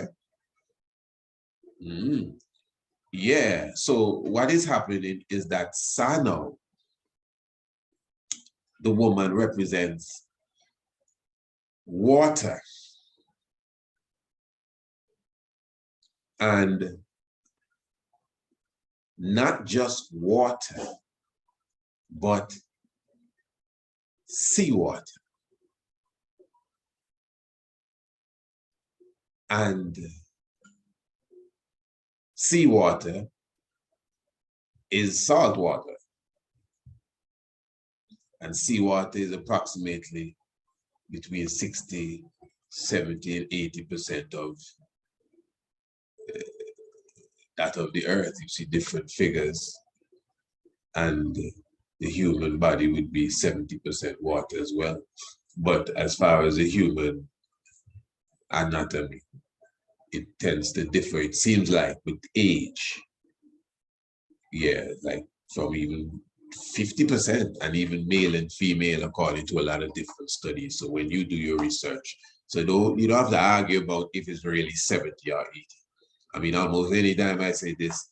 Yeah, so what is happening is that Sano, the woman, represents water. And not just water, but seawater. And seawater is salt water. And seawater is approximately between 60, 70, and 80% of that of the earth. You see different figures, and the human body would be 70% water as well. But as far as the human anatomy, it tends to differ, it seems like, with age. Yeah, like from even 50%, and even male and female, according to a lot of different studies. So when you do your research, so you don't have to argue about if it's really 70 or 80. I mean, almost any time I say this,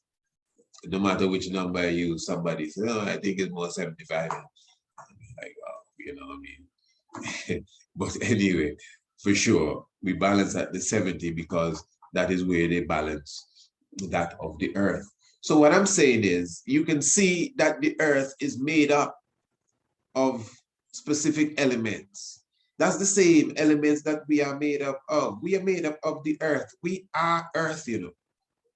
no matter which number I use, somebody says, "Oh, I think it's more 75." I'm like, oh, I mean. But anyway, for sure, we balance at the 70 because that is where they balance that of the earth. So what I'm saying is, you can see that the earth is made up of specific elements. That's the same elements that we are made up of. We are made up of the earth. We are earth,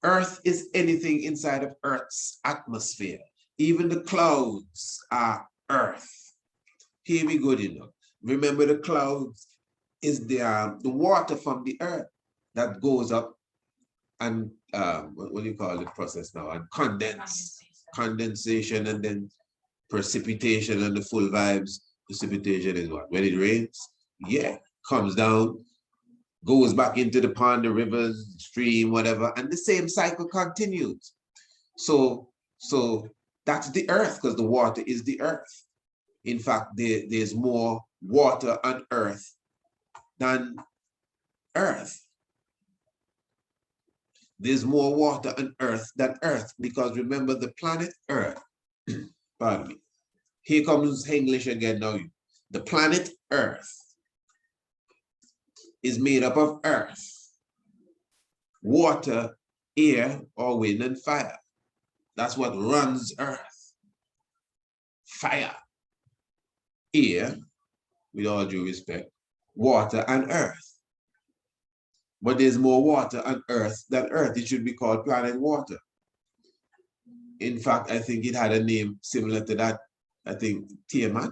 Earth is anything inside of Earth's atmosphere. Even the clouds are earth. Here we go, Remember, the clouds is the water from the earth that goes up and what do you call the process now? And condensation, and then precipitation, and the full vibes. Precipitation is what? When it rains, yeah, comes down, goes back into the pond, the rivers, stream, whatever, and the same cycle continues. So that's the earth, because the water is the earth. In fact, there's more water on earth than earth. There's more water on earth than earth, because remember the planet Earth, pardon me. Here comes English again now. The planet Earth is made up of earth, water, air, or wind and fire. That's what runs Earth. Fire, air, with all due respect, water and earth. But there's more water on Earth than Earth. It should be called planet water. In fact, I think it had a name similar to that. I think Tiamat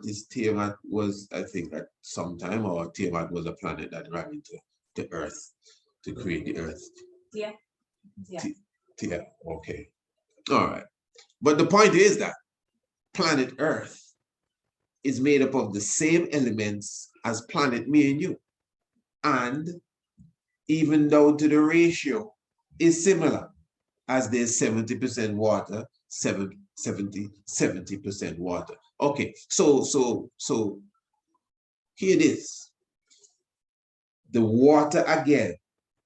was, I think, at some time, or Tiamat was a planet that ran into the Earth to create the Earth. Yeah. Yeah, okay. All right. But the point is that planet Earth is made up of the same elements as planet me and you. And even down to the ratio is similar, as there's 70% water, 70% water. Okay, so here it is. The water again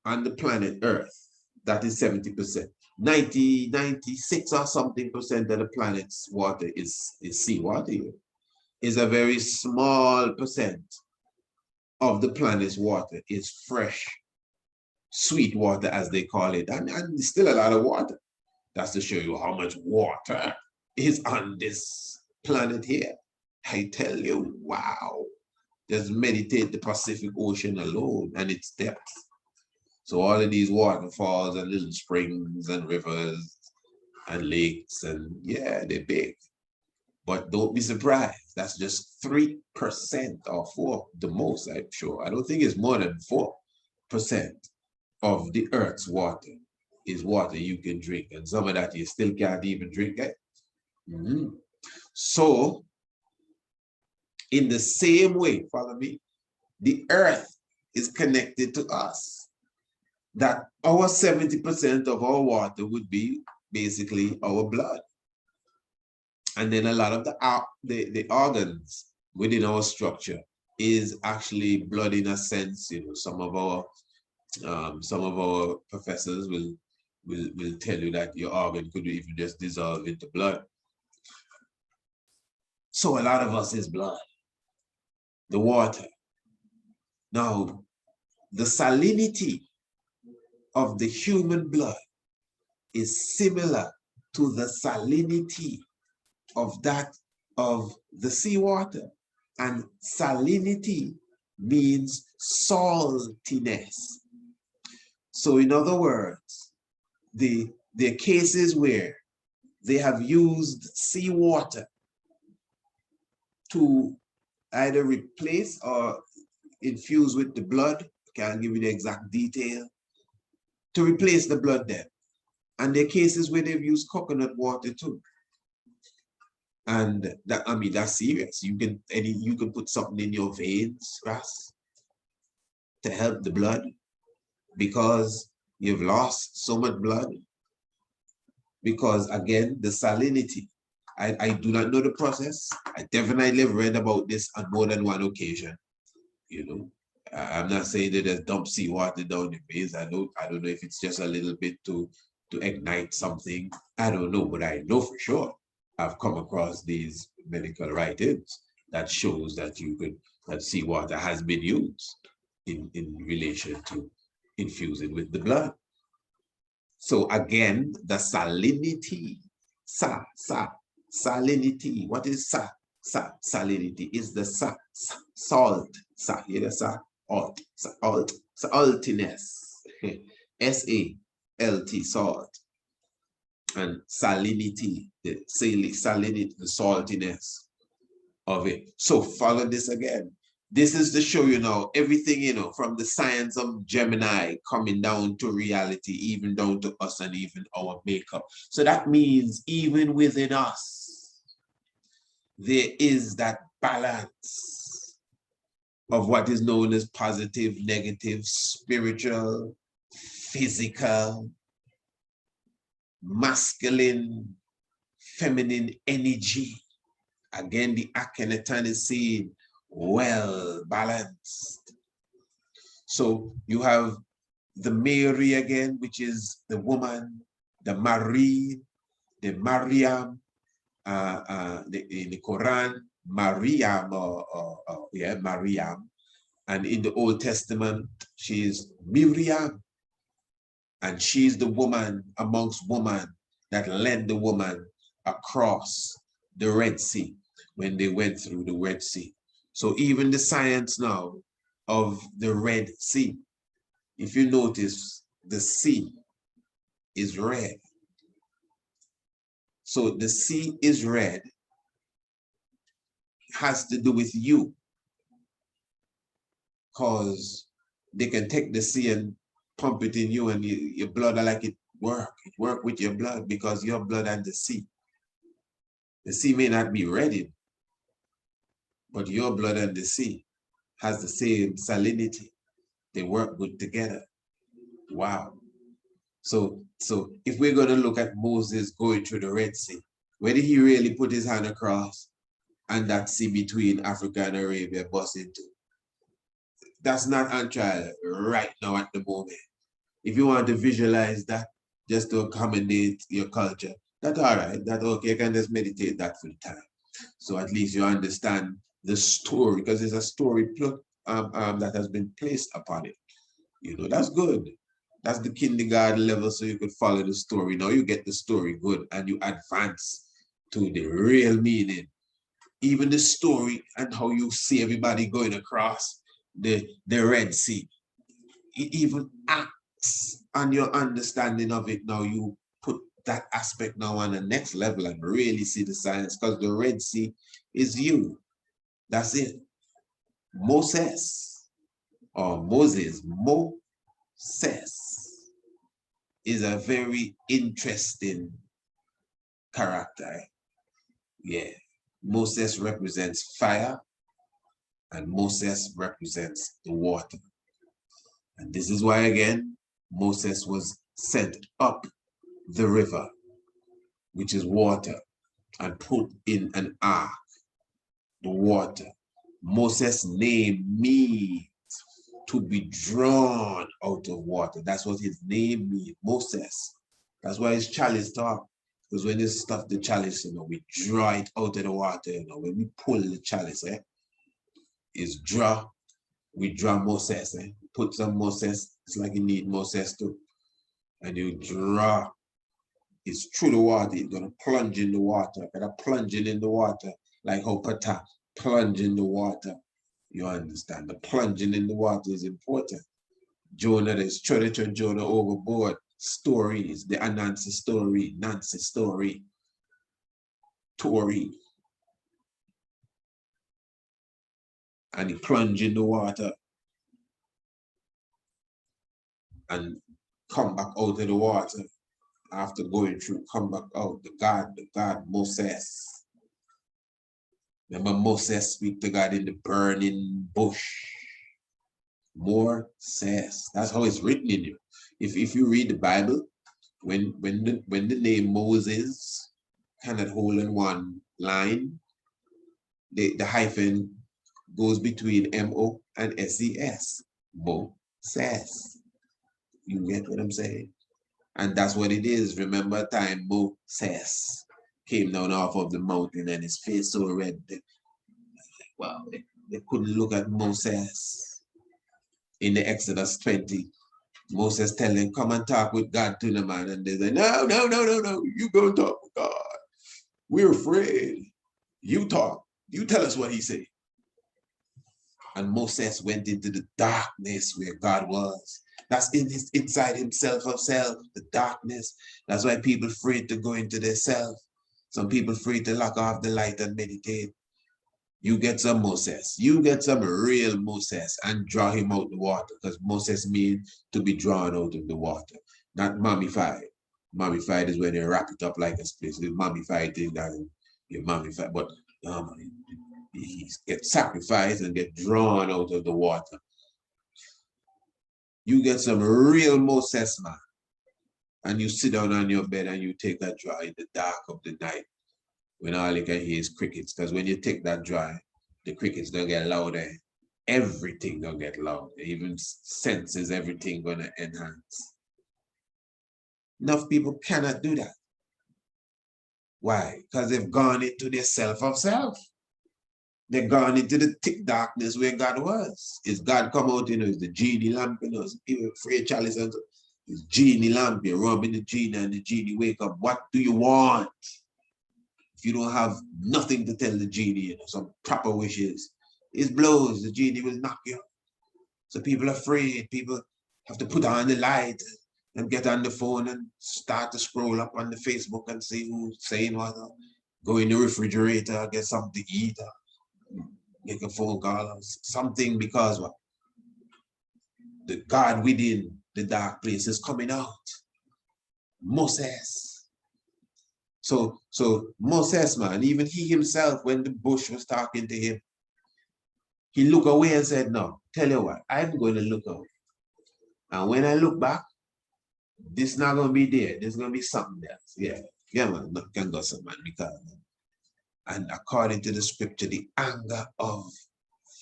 on the planet Earth, that is 70%. 96 or something percent of the planet's water is seawater. Is a very small percent of the planet's water is fresh, sweet water, as they call it, and still a lot of water. That's to show you how much water is on this planet here. I tell you, wow. Just meditate the Pacific Ocean alone and its depth. So all of these waterfalls and little springs and rivers and lakes, and yeah, they're big. But don't be surprised. That's just 3% or 4%, the most, I'm sure. I don't think it's more than 4% of the Earth's water is water you can drink. And some of that you still can't even drink it. So, in the same way, follow me, the Earth is connected to us. That our 70% of our water would be basically our blood. And then a lot of the organs within our structure is actually blood in a sense. You know, some of our professors will tell you that your organ could even just dissolve into blood. So a lot of us is blood, the water. Now, the salinity of the human blood is similar to the salinity of that of the seawater. And salinity means saltiness. So in other words, the are cases where they have used seawater to either replace or infuse with the blood, can't give you the exact detail, to replace the blood there. And there are cases where they've used coconut water too. And that, I mean, that's serious. You can put something in your veins, Ras, to help the blood because you've lost so much blood. Because again, the salinity, I do not know the process. I definitely have read about this on more than one occasion. You know, I'm not saying that there's dump seawater down the veins. I don't know if it's just a little bit to ignite something. I don't know, but I know for sure I've come across these medical writings that shows that that seawater has been used in relation to infusing with the blood. So again, the salinity, salinity. What is salinity? Is the salt, saltiness, S-A-L-T, salt. And salinity, the salinity, the saltiness of it. So follow this again. This is to show you now everything, you know, from the science of Gemini coming down to reality, even down to us and even our makeup. So that means even within us, there is that balance of what is known as positive, negative, spiritual, physical, masculine, feminine energy. Again, the Akhenaten is seen well balanced. So you have the Mary again, which is the woman, the Marie, the Mariam, in the Quran, Mariam, Mariam, and in the Old Testament, she is Miriam, and she's the woman amongst women, that led the woman across the Red Sea when they went through the Red Sea. So even the science now of the Red Sea, if you notice, the sea is red. So the sea is red, has to do with you, because they can take the sea and pump it in you, and your blood are like it work with your blood, because your blood and the sea may not be red, but your blood and the sea has the same salinity. They work good together. Wow. So if we're going to look at Moses going through the Red Sea, where did he really put his hand across and that sea between Africa and Arabia bust into? That's not on trial right now at the moment. If you want to visualize that just to accommodate your culture, that's all right. That's okay. You can just meditate that for the time. So at least you understand the story, because there's a story that has been placed upon it. You know, that's good. That's the kindergarten level, so you could follow the story. Now you get the story good and you advance to the real meaning. Even the story and how you see everybody going across the Red Sea. It even acts on your understanding of it. Now you put that aspect now on the next level and really see the science, because the Red Sea is you. That's it. Moses, or Moses, Moses is a very interesting character. Yeah. Moses represents fire, and Moses represents the water. And this is why, again, Moses was sent up the river, which is water, and put in an ark, the water. Moses' name means to be drawn out of water. That's what his name means, Moses. That's why his chalice talk. Because when you stuff the chalice, you know, we draw it out of the water. You know, when we pull the chalice, is draw. We draw Moses. Put some Moses. It's like you need Moses too. And you draw. It's through the water. You're gonna plunge in the water. Gonna plunging in the water, like how Pata plunge in the water. You understand? The plunging in the water is important. Jonah, there's Choditor Jonah overboard. Stories, the Anansi story, Nancy story, Tory. And he plunged in the water and come back out of the water after going through, come back out. The God, Moses. Remember Moses speak to God in the burning bush. Moses. That's how it's written in you. If you read the Bible, when the name Moses cannot hold in one line, the hyphen goes between M-O and S-E-S. Moses. You get what I'm saying? And that's what it is. Remember a time Moses came down off of the mountain and his face so red. Wow, they couldn't look at Moses. In the Exodus 20, Moses telling him, come and talk with God to the man. And they say, no, you go and talk with God. We're afraid. You talk. You tell us what he said. And Moses went into the darkness where God was. That's inside himself of self, the darkness. That's why people afraid to go into their self. Some people afraid to lock off the light and meditate. You get some Moses. You get some real Moses and draw him out the water, because Moses means to be drawn out of the water, not mummified. Mummified is when they wrap it up like a split. The mummified thing that you mummify, but he gets sacrificed and get drawn out of the water. You get some real Moses, man, and you sit down on your bed and you take that draw in the dark of the night, when all you can hear is crickets. Because when you take that dry, the crickets don't get louder. Everything don't get louder. Even senses, everything gonna enhance. Enough people cannot do that. Why? Because they've gone into their self of self. They've gone into the thick darkness where God was. Is God come out, is the genie lamp, people afraid Chalice, and His genie lamp, you're rubbing the genie and the genie wake up. What do you want? If you don't have nothing to tell the genie, you know, some proper wishes, it blows, the genie will knock you. So people are afraid. People have to put on the light and get on the phone and start to scroll up on the Facebook and see who's saying what. Go in the refrigerator, get something to eat, make a phone call or something, because what? The God within the dark place is coming out. Moses. So Moses, man, even he himself, when the bush was talking to him, he looked away and said, no, tell you what, I'm going to look away. And when I look back, this not going to be there. There's going to be something else. Yeah, man, not can go some man, because, and according to the scripture, the anger of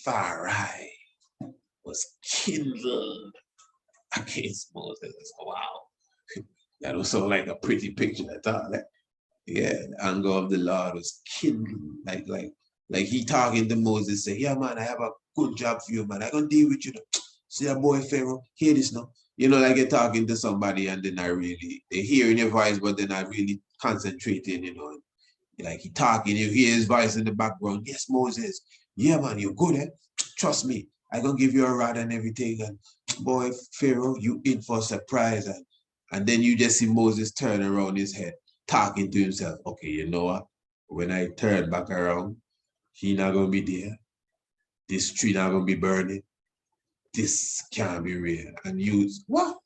Pharaoh was kindled against Moses. Wow. That was so like a pretty picture, I thought. Yeah, the anger of the Lord was kindled. Like he talking to Moses, say, yeah, man, I have a good job for you, man. I'm going to deal with you. See a boy Pharaoh, hear this now. You know, like you're talking to somebody and they're not really, they're hearing your voice, but they're not really concentrating, you know. Like he talking, you hear his voice in the background. Yes, Moses. Yeah, man, you're good, eh? Trust me. I'm going to give you a rod and everything. And boy, Pharaoh, you in for a surprise. And then you just see Moses turn around his head, talking to himself. Okay, you know what? When I turn back around, he not going to be there. This tree not going to be burning. This can't be real. And you, what?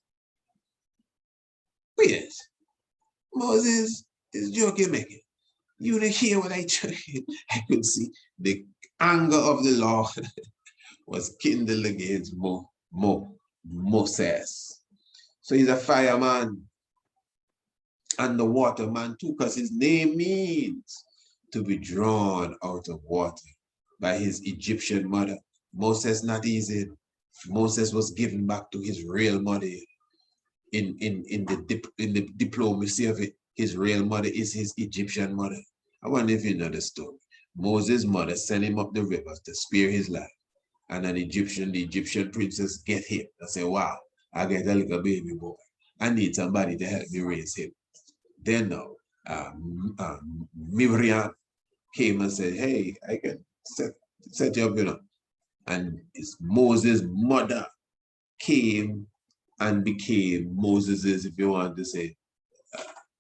Wait. Moses is joking, making. You didn't hear what I could see. The anger of the Lord was kindled against Moses. So he's a fireman and the waterman too, because his name means to be drawn out of water by his Egyptian mother. Moses not easy. Moses was given back to his real mother. In the diplomacy of it, his real mother is his Egyptian mother. I wonder if you know the story. Moses' mother sent him up the river to spare his life. And the Egyptian princess get him and say, wow, I get a little baby boy. I need somebody to help me raise him. Then now, Miriam came and said, hey, I can set you up, you know. And it's Moses' mother came and became Moses's, if you want to say.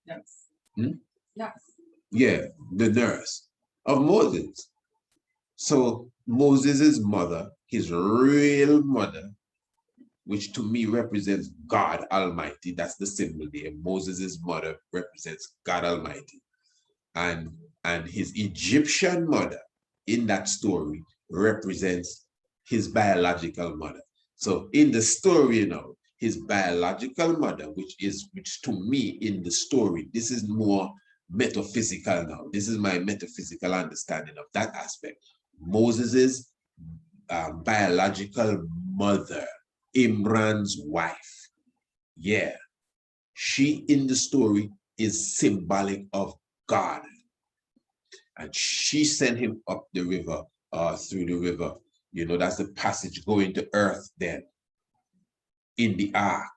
Yes. Yes. Yeah, the nurse of Moses. So Moses's mother, his real mother, which to me represents God Almighty. That's the symbol there. Moses's mother represents God Almighty. And his Egyptian mother in that story represents his biological mother. So in the story, you know, his biological mother, which to me in the story, this is more metaphysical now. This is my metaphysical understanding of that aspect. Moses's biological mother, Imran's wife. Yeah, she in the story is symbolic of God. And she sent him up the river, through the river. You know, that's the passage going to earth then in the ark.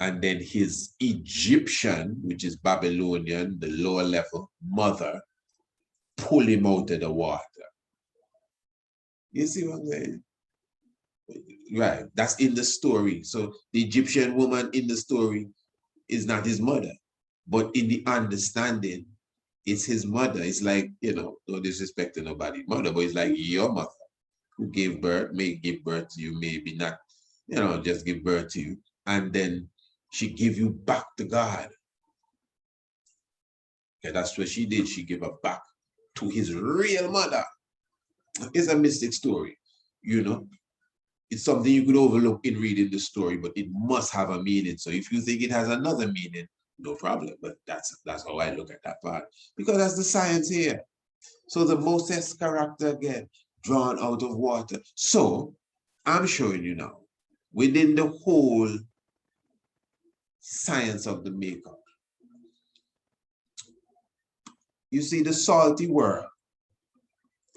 And then his Egyptian, which is Babylonian, the lower level mother, pull him out of the water. You see what I'm saying? Right, that's in the story. So the Egyptian woman in the story is not his mother, but in the understanding, it's his mother. It's like, you know, no disrespect to nobody's mother, but it's like your mother who gave birth, may give birth to you, maybe not, you know, just give birth to you. And then she give you back to God. Okay, that's what she did. She gave her back to his real mother. It's a mystic story, you know. It's something you could overlook in reading the story, but it must have a meaning. So if you think it has another meaning, no problem. But that's how I look at that part, because that's the science here. So the Moses character again, drawn out of water. So I'm showing you now, within the whole science of the makeup, you see the salty world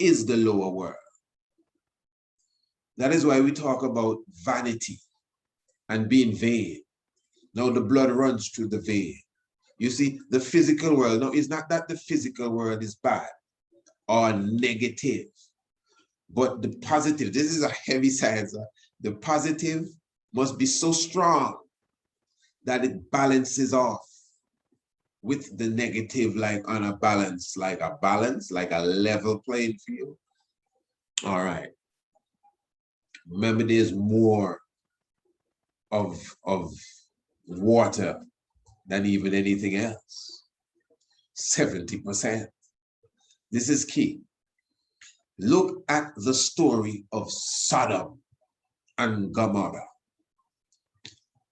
is the lower world. That is why we talk about vanity and being vain. Now the blood runs through the vein. You see, the physical world, no, it's not that the physical world is bad or negative, but the positive, this is a heavy science, the positive must be so strong that it balances off with the negative, like on a balance, like a level playing field. All right. Remember, there's more of water than even anything else. 70%. This is key. Look at the story of Sodom and Gomorrah.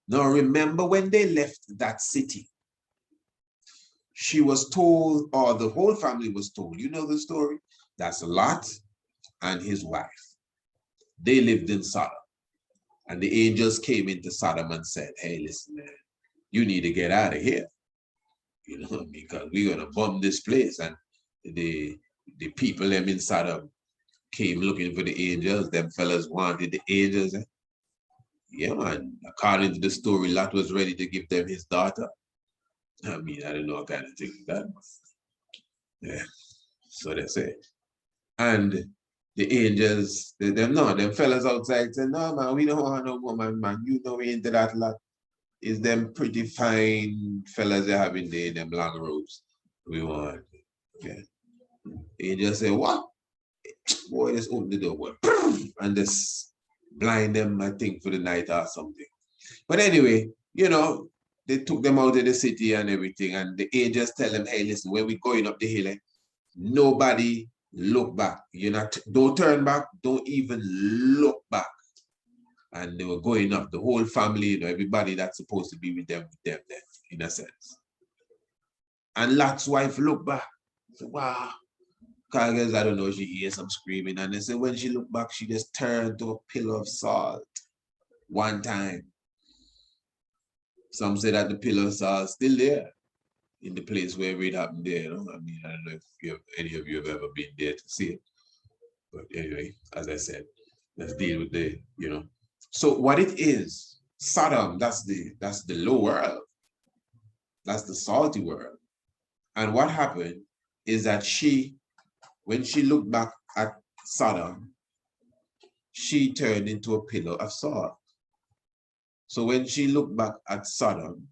Now remember, when they left that city, she was told, or the whole family was told, you know the story? That's Lot and his wife. They lived in Sodom. And the angels came into Sodom and said, hey, listen, man, you need to get out of here. You know, because we're going to bomb this place. And the people them in Sodom came looking for the angels. Them fellas wanted the angels. Yeah, man. According to the story, Lot was ready to give them his daughter. I mean, I don't know what kind of thing that. Yeah, so they say. And the angels, them fellas outside said, no, man, we don't want no woman, man. You know we into that lot. Is them pretty fine fellas they have in there, them long robes. We want. Okay. The angels say, what? Boy, just open the door. And just blind them, I think, for the night or something. But anyway, you know, they took them out of the city and everything. And the angels tell them, hey, listen, when we're going up the hill, nobody look back. Don't turn back, don't even look back. And they were going up, the whole family, you know, everybody that's supposed to be with them then, in a sense. And Lot's wife looked back. Said, wow. Because I don't know, she hears some screaming. And they said when she looked back, she just turned to a pillar of salt one time. Some say that the pillar of salt is still there in the place where it happened there. You know? I mean, I don't know if any of you have ever been there to see it. But anyway, as I said, let's deal with the, you know. So what it is, Sodom, that's the low world. That's the salty world. And what happened is that when she looked back at Sodom, she turned into a pillar of salt. So when she looked back at Sodom,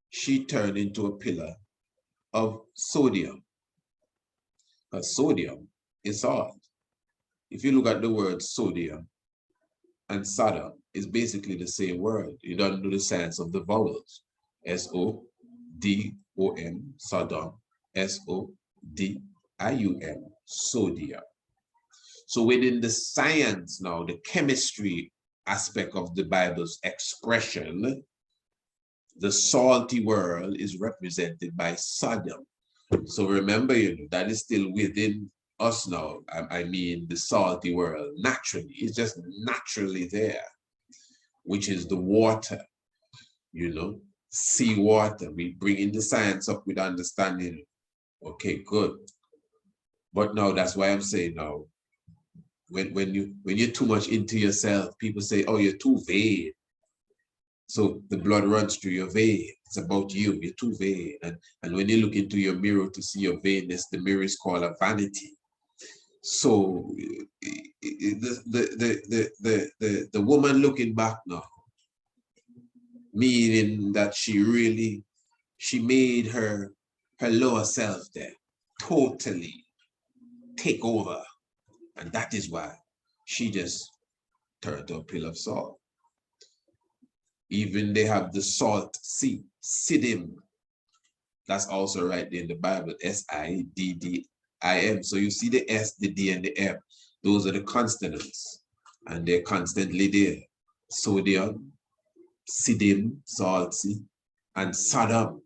she turned into a pillar of sodium. Because sodium is salt. If you look at the word sodium and Sodom, it's basically the same word. You don't know the sense of the vowels. S-O-D-O-M, Sodom, S-O-D-I-U-M, sodium. So within the science now, the chemistry aspect of the Bible's expression, the salty world is represented by sodium. So remember, you know, that is still within us now. I mean, the salty world, naturally, it's just naturally there, which is the water, you know, seawater. We bring in the science up with understanding. Okay, good. But now that's why I'm saying now, when you're too much into yourself, people say, oh, you're too vain. So the blood runs through your vein. It's about you. You're too vain. And when you look into your mirror to see your vainness, the mirror is called a vanity. So the woman looking back now, meaning that she made her lower self there totally take over. And that is why she just turned to a pillar of salt. Even they have the salt sea, Siddim. That's also right there in the Bible, S-I-D-D-I-M. So you see the S, the D, and the M. Those are the consonants, and they're constantly there. Sodium, Siddim, salt sea, and Sodom.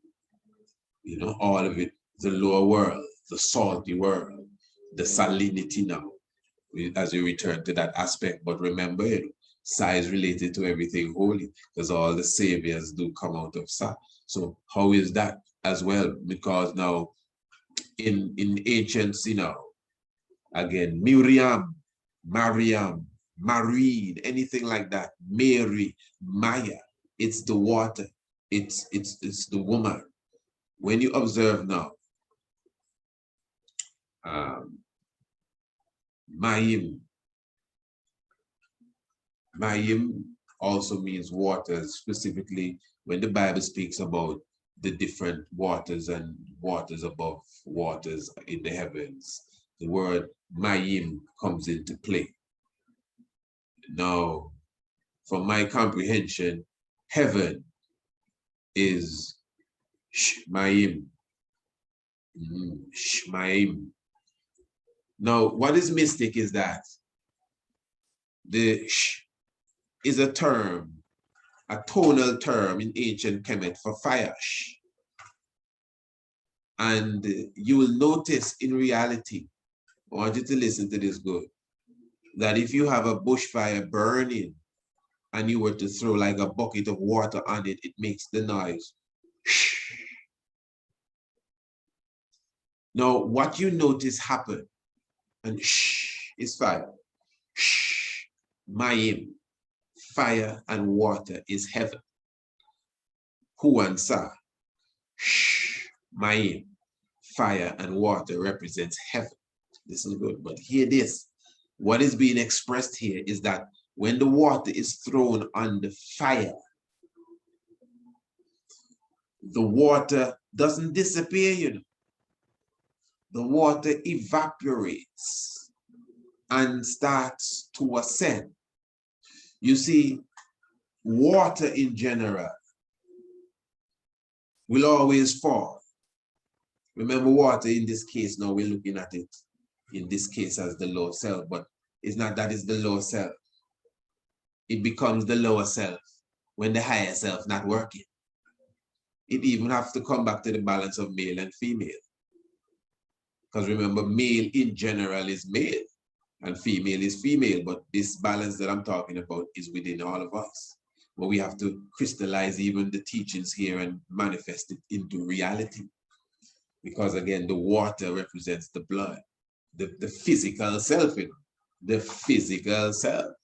You know, all of it, the lower world, the salty world, the salinity now, as we return to that aspect. But remember, you know, Sa is related to everything holy, because all the saviors do come out of Sa. So how is that as well? Because now in ancient, you know, again, Miriam, Mariam, Marid, anything like that, Mary, Maya, it's the water. it's the woman. When you observe now, Mayim also means waters, specifically when the Bible speaks about the different waters and waters above waters in the heavens. The word Mayim comes into play. Now, from my comprehension, heaven is Shmaim. Shmaim. Now, what is mystic is that the sh is a term, a tonal term in ancient Kemet for fire. And you will notice in reality, I want you to listen to this good, that if you have a bushfire burning and you were to throw like a bucket of water on it, it makes the noise. Now, what you notice happen, and is fire. Mayim, fire and water is heaven. Huansa, Mayim, fire and water represents heaven. Listen good, but hear this. What is being expressed here is that when the water is thrown on the fire, the water doesn't disappear, you know. The water evaporates and starts to ascend. You see, water in general will always fall. Remember, water in this case, now we're looking at it in this case as the lower self, but it's not that it's the lower self. It becomes the lower self when the higher self not working. It even have to come back to the balance of male and female. Because remember, male in general is male and female is female, but this balance that I'm talking about is within all of us. But we have to crystallize even the teachings here and manifest it into reality. Because again, the water represents the blood, the physical self, you know, the physical self.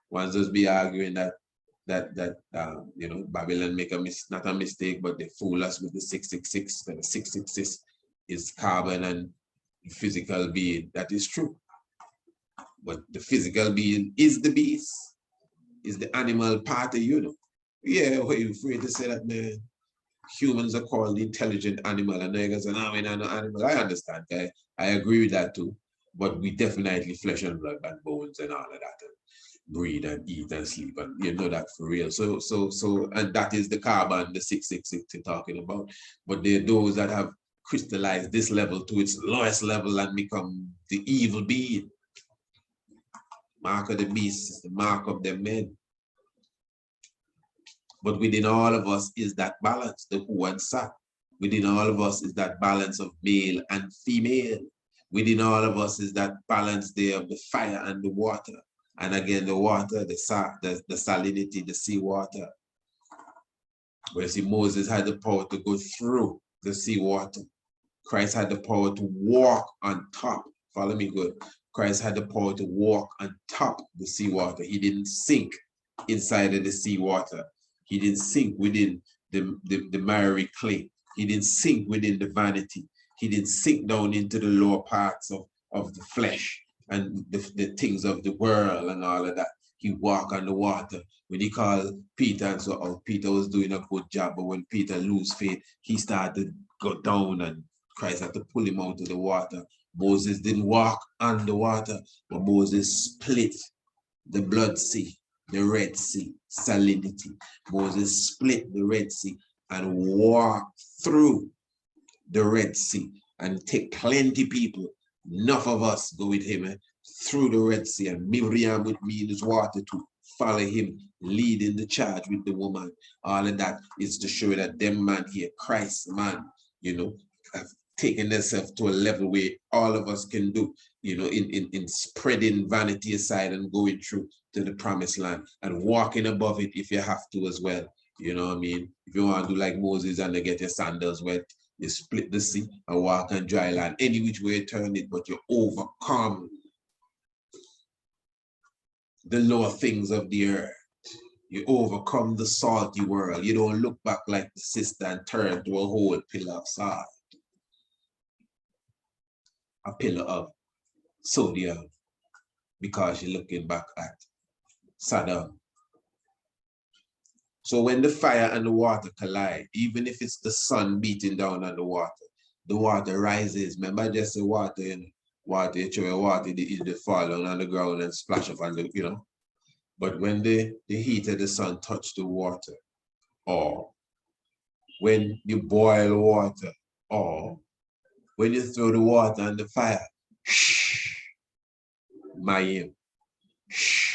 One just be arguing that you know, Babylon make not a mistake, but they fool us with the 666. The 666 is carbon and physical being. That is true. But the physical being is the beast, is the animal part of you know. Yeah, what are you afraid to say that, man? Humans are called the intelligent animal, and niggas are no, we're not no animal. I understand, I agree with that too. But we definitely flesh and blood and bones and all of that, and breathe and eat and sleep, and you know that for real. So and that is the carbon, the 666 you're talking about. But there are those that have crystallized this level to its lowest level and become the evil being. Mark of the beast is the mark of the men. But within all of us is that balance, the Hu and Sa. Within all of us is that balance of male and female. Within all of us is that balance there of the fire and the water. And again, the water, the salinity, the seawater. Where see, Moses had the power to go through the seawater. Christ had the power to walk on top. Follow me good. Christ had the power to walk on top of the seawater. He didn't sink inside of the seawater. He didn't sink within the miry clay. He didn't sink within the vanity. He didn't sink down into the lower parts of the flesh and the things of the world and all of that. He walked on the water. When he called Peter, and so Peter was doing a good job, but when Peter lose faith, he started to go down and Christ had to pull him out of the water. Moses didn't walk on the water, but Moses split the blood sea, the Red Sea, salinity. Moses split the Red Sea and walked through the Red Sea and take plenty people. Enough of us go with him through the Red Sea, and Miriam with me in his water to follow him, leading the charge with the woman. All of that is to show that them man here, Christ man, you know, have taken themselves to a level where all of us can do, you know, in spreading vanity aside and going through to the promised land and walking above it if you have to as well. You know what I mean? If you want to do like Moses and they get your sandals wet, you split the sea and walk on dry land. Any which way you turn it, but you overcome the lower things of the earth. You overcome the salty world. You don't look back like the sister and turn to a whole pillar of salt. A pillar of sodium, because you're looking back at Saddam. So when the fire and the water collide, even if it's the sun beating down on the water rises. Remember, just the water and water, it fall down on the ground and splash up on the, you know. But when the heat of the sun touch the water, or when you boil water, or when you throw the water on the fire, Mayim.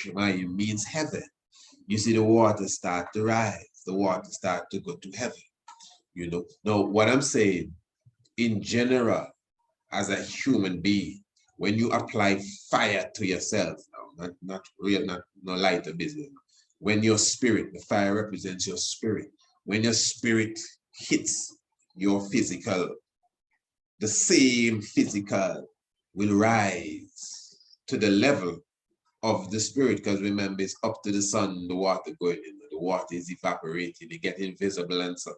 Mayim means heaven. You see the water start to rise, the water start to go to heaven. You know. Now, what I'm saying, in general, as a human being, when you apply fire to yourself, not lighter business. When your spirit, the fire represents your spirit. When your spirit hits your physical, the same physical will rise to the level of the spirit, because remember, it's up to the sun, the water going in, the water is evaporating, it get invisible and so,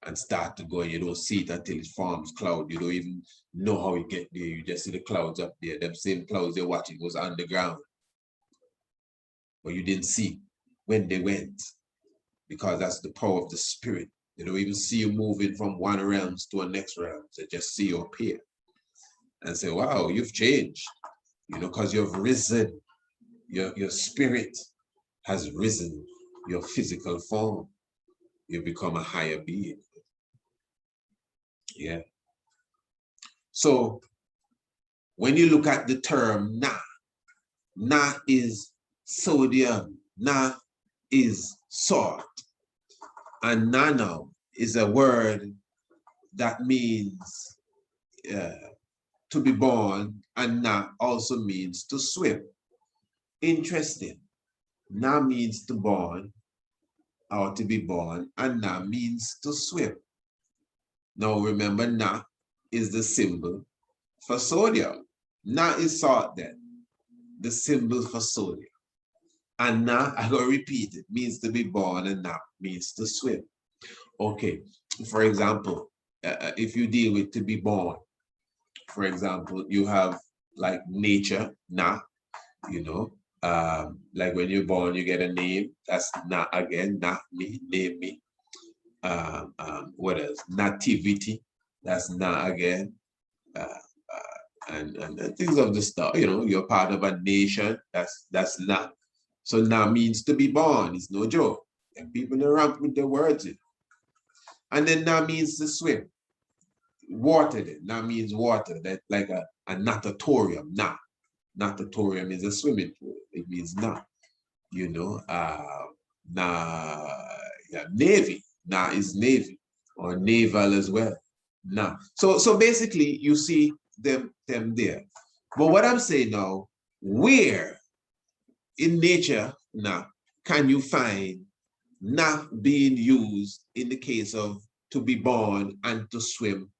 and start to go, and you don't see it until it forms cloud. You don't even know how it get there. You just see the clouds up there. Them same clouds you're watching was underground, but you didn't see when they went, because that's the power of the spirit. They don't even see you moving from one realm to a next realm. They just see you appear and say, wow, you've changed, you know, because you've risen. Your spirit has risen, your physical form. You become a higher being. Yeah. So when you look at the term na is sodium, na is salt. And nano is a word that means to be born, and na also means to swim. Interesting. Na means to born, or to be born, and na means to swim. Now remember, na is the symbol for sodium. Na is salt then, the symbol for sodium. And na, I'm going to repeat it, means to be born, and na means to swim. Okay, for example, if you deal with to be born, for example, you have like nature, na, you know, like when you're born, you get a name, that's na again, na, me, name me. What else? Nativity, that's na again. And things of the stuff, you know, you're part of a nation, that's na. So na means to be born, it's no joke. And people are ramp with the words in. And then na means to swim. Water then, na means water, that like a natatorium, na. Natatorium is a swimming pool, it means na. You know, navy, na is navy, or naval as well, na. So basically you see them there. But what I'm saying now, where in nature now can you find na being used in the case of to be born and to swim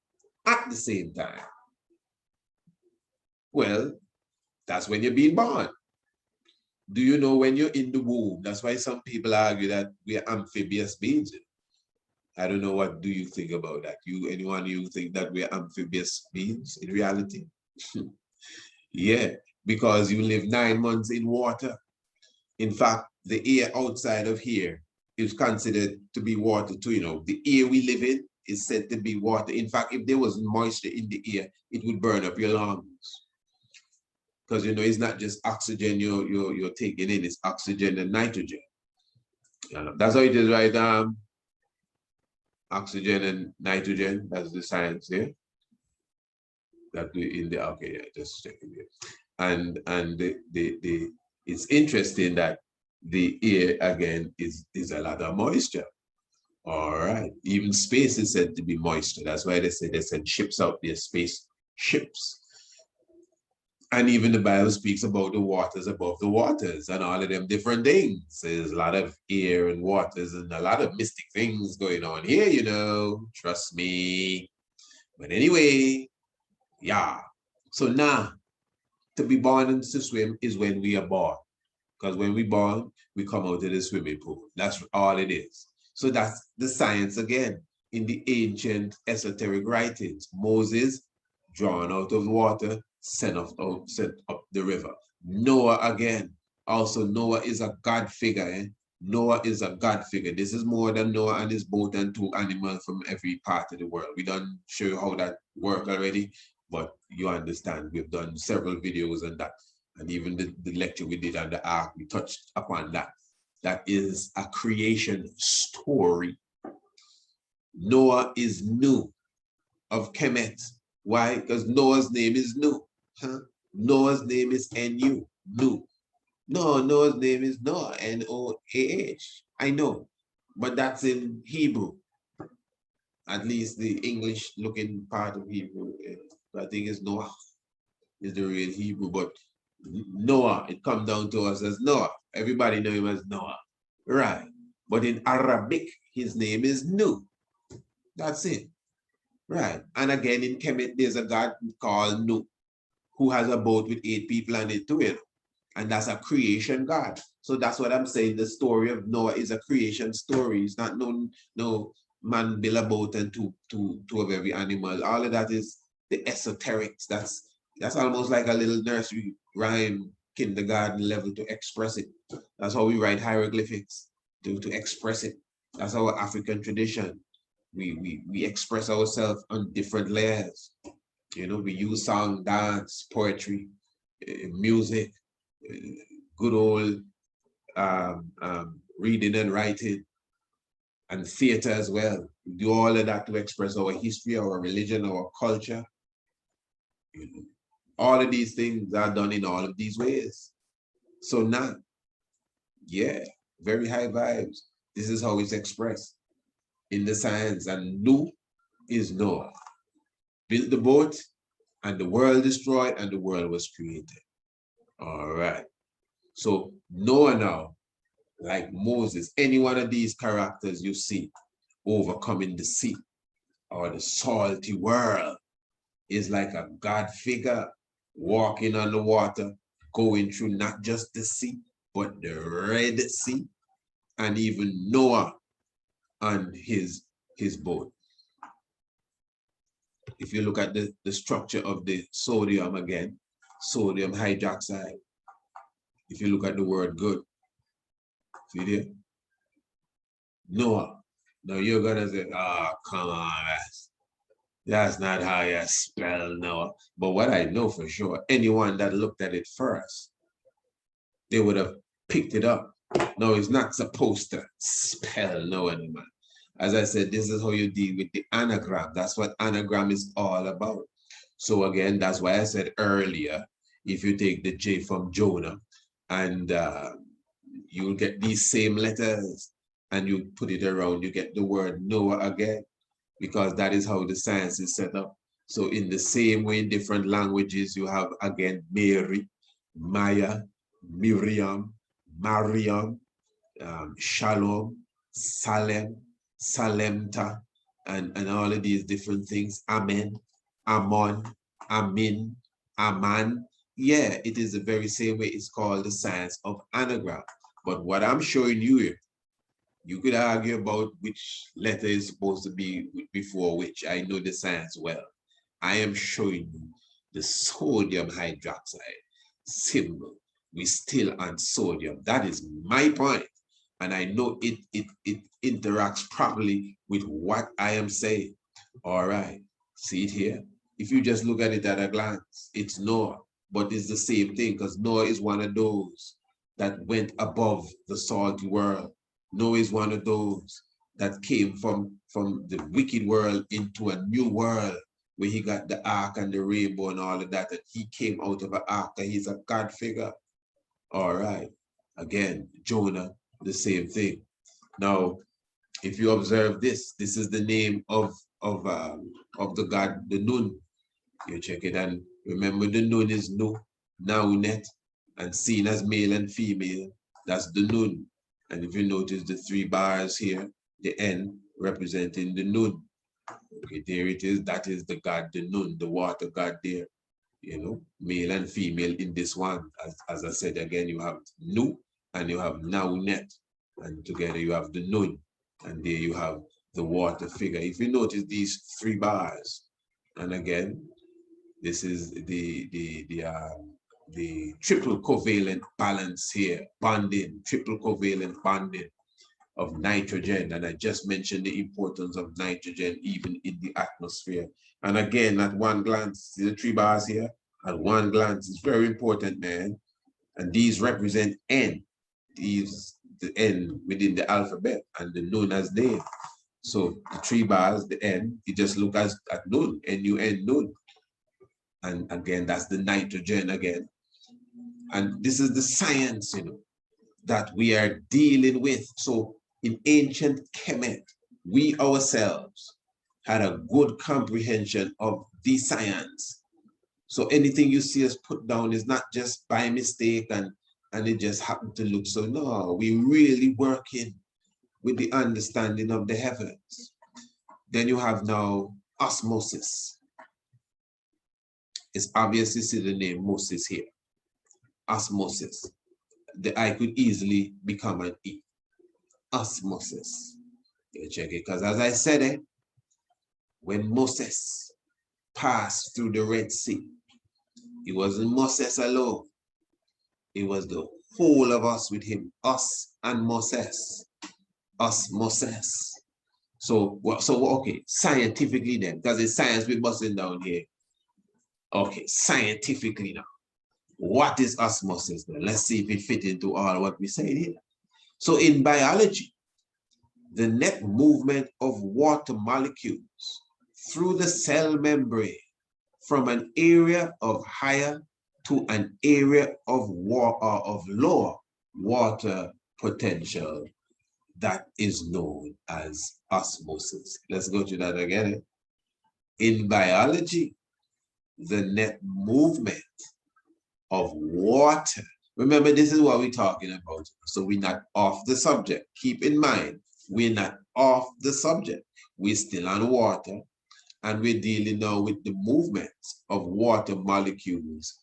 at the same time? Well, that's when you're being born. Do you know when you're in the womb? That's why some people argue that we're amphibious beings. I don't know, what do you think about that? Anyone you think that we're amphibious beings in reality? Yeah, because you live 9 months in water. In fact, the air outside of here is considered to be water too. You know, the air we live in is said to be water. In fact, if there was moisture in the air, it would burn up your lungs. Because, you know, it's not just oxygen you're taking in, it's oxygen and nitrogen. That's how it is, right? Oxygen and nitrogen, that's the science there. That we in the, okay, yeah, just checking it. And it's interesting that the air again is a lot of moisture. All right, even space is said to be moisture. That's why they send ships out there, space ships. And even the Bible speaks about the waters above the waters and all of them different things. There's a lot of air and waters and a lot of mystic things going on here, you know, trust me. But anyway, yeah. So now, to be born and to swim is when we are born. Because when we born, we come out of the swimming pool. That's all it is. So that's the science again in the ancient esoteric writings. Moses, drawn out of the water, sent up the river. Noah again. Also, Noah is a God figure. Eh? Noah is a God figure. This is more than Noah and his boat and 2 animals from every part of the world. We don't show you how that works already, but you understand. We've done several videos on that. And even the lecture we did on the ark, we touched upon that. That is a creation story. Noah is Nu of Kemet. Why? Because Noah's name is Nu. Huh? Noah's name is N-U, Nu. No, Noah's name is Noah, N-O-A-H. I know, but that's in Hebrew. At least the English-looking part of Hebrew, I think it's Noah, is the real Hebrew, but Noah, it comes down to us as Noah. Everybody know him as Noah, right? But in Arabic, his name is Nu. That's it, right? And again, in Kemet, there's a god called Nu, who has a boat with 8 people on it too, and that's a creation god. So that's what I'm saying. The story of Noah is a creation story. It's not no man build a boat and two of every animal. All of that is the esoterics. That's almost like a little nursery rhyme, kindergarten level to express it. That's how we write hieroglyphics, to express it. That's our African tradition. We express ourselves on different layers. You know, we use song, dance, poetry, music, good old reading and writing, and theater as well. We do all of that to express our history, our religion, our culture. All of these things are done in all of these ways. So now, yeah, very high vibes. This is how it's expressed in the science. And Nu is Noah. Built the boat, and the world destroyed, and the world was created. All right. So Noah now, like Moses, any one of these characters you see overcoming the sea or the salty world is like a God figure walking on the water, going through not just the sea, but the Red Sea, and even Noah and his boat. If you look at the structure of the sodium again, sodium hydroxide. If you look at the word good, see there? Noah. Now you're gonna say, oh, come on, that's not how you spell Noah. But what I know for sure, anyone that looked at it first, they would have picked it up. No, it's not supposed to spell Noah anymore. As I said, this is how you deal with the anagram. That's what anagram is all about. So again, that's why I said earlier, if you take the J from Jonah and you'll get these same letters and you put it around, you get the word Noah again, because that is how the science is set up. So in the same way, in different languages, you have again Mary, Maya, Miriam, Mariam, Shalom, Salem, Salemta, and all of these different things. Amen, Amon, Amin, Aman. Yeah, it is the very same way. It's called the science of anagram. But what I'm showing you here, you could argue about which letter is supposed to be before which. I know the science well. I am showing you the sodium hydroxide symbol. We still on sodium. That is my point. And I know it interacts properly with what I am saying. All right, see it here? If you just look at it at a glance, it's Noah, but it's the same thing, because Noah is one of those that went above the salty world. Noah is one of those that came from the wicked world into a new world where he got the ark and the rainbow and all of that, and he came out of an ark, and he's a God figure. All right, again, Jonah, the same thing. Now, if you observe this is the name of the god, the Nun. You check it, and remember the Nun is Nu, Naunet, and seen as male and female. That's the Nun. And if you notice the 3 bars here, the N representing the Nun. Okay, there it is. That is the god, the Nun, the water god there. You know, male and female in this one. As I said again, you have Nu and you have Naunet, and together you have the Nun, and there you have the water figure. If you notice these 3 bars, and again, this is the triple covalent balance here, bonding, triple covalent bonding of nitrogen. And I just mentioned the importance of nitrogen even in the atmosphere. And again, at one glance, see the 3 bars here? At one glance, it's very important, man. And these represent N. These, the N within the alphabet, and the known as name. So the 3 bars, the N, you just look at Nun, N-U-N, Nun. And again, that's the nitrogen again. And this is the science, you know, that we are dealing with. So in ancient Kemet, we ourselves had a good comprehension of the science. So anything you see us put down is not just by mistake and it just happened to look so. No, we really working with the understanding of the heavens. Then you have now osmosis. It's obvious to see the name Moses here. Osmosis. The I could easily become an E. Osmosis. You check it, because as I said, when Moses passed through the Red Sea, it wasn't Moses alone. It was the whole of us with him, us and Moses. Osmosis. So okay, scientifically then, because it's science we're busting down here. Okay, scientifically now, what is osmosis then? Let's see if it fits into all what we say here. So in biology, the net movement of water molecules through the cell membrane from an area of higher to an area of lower water potential, that is known as osmosis. Let's go to that again. In biology, the net movement of water. Remember, this is what we're talking about. So we're not off the subject. Keep in mind, we're not off the subject. We're still on water, and we're dealing now with the movements of water molecules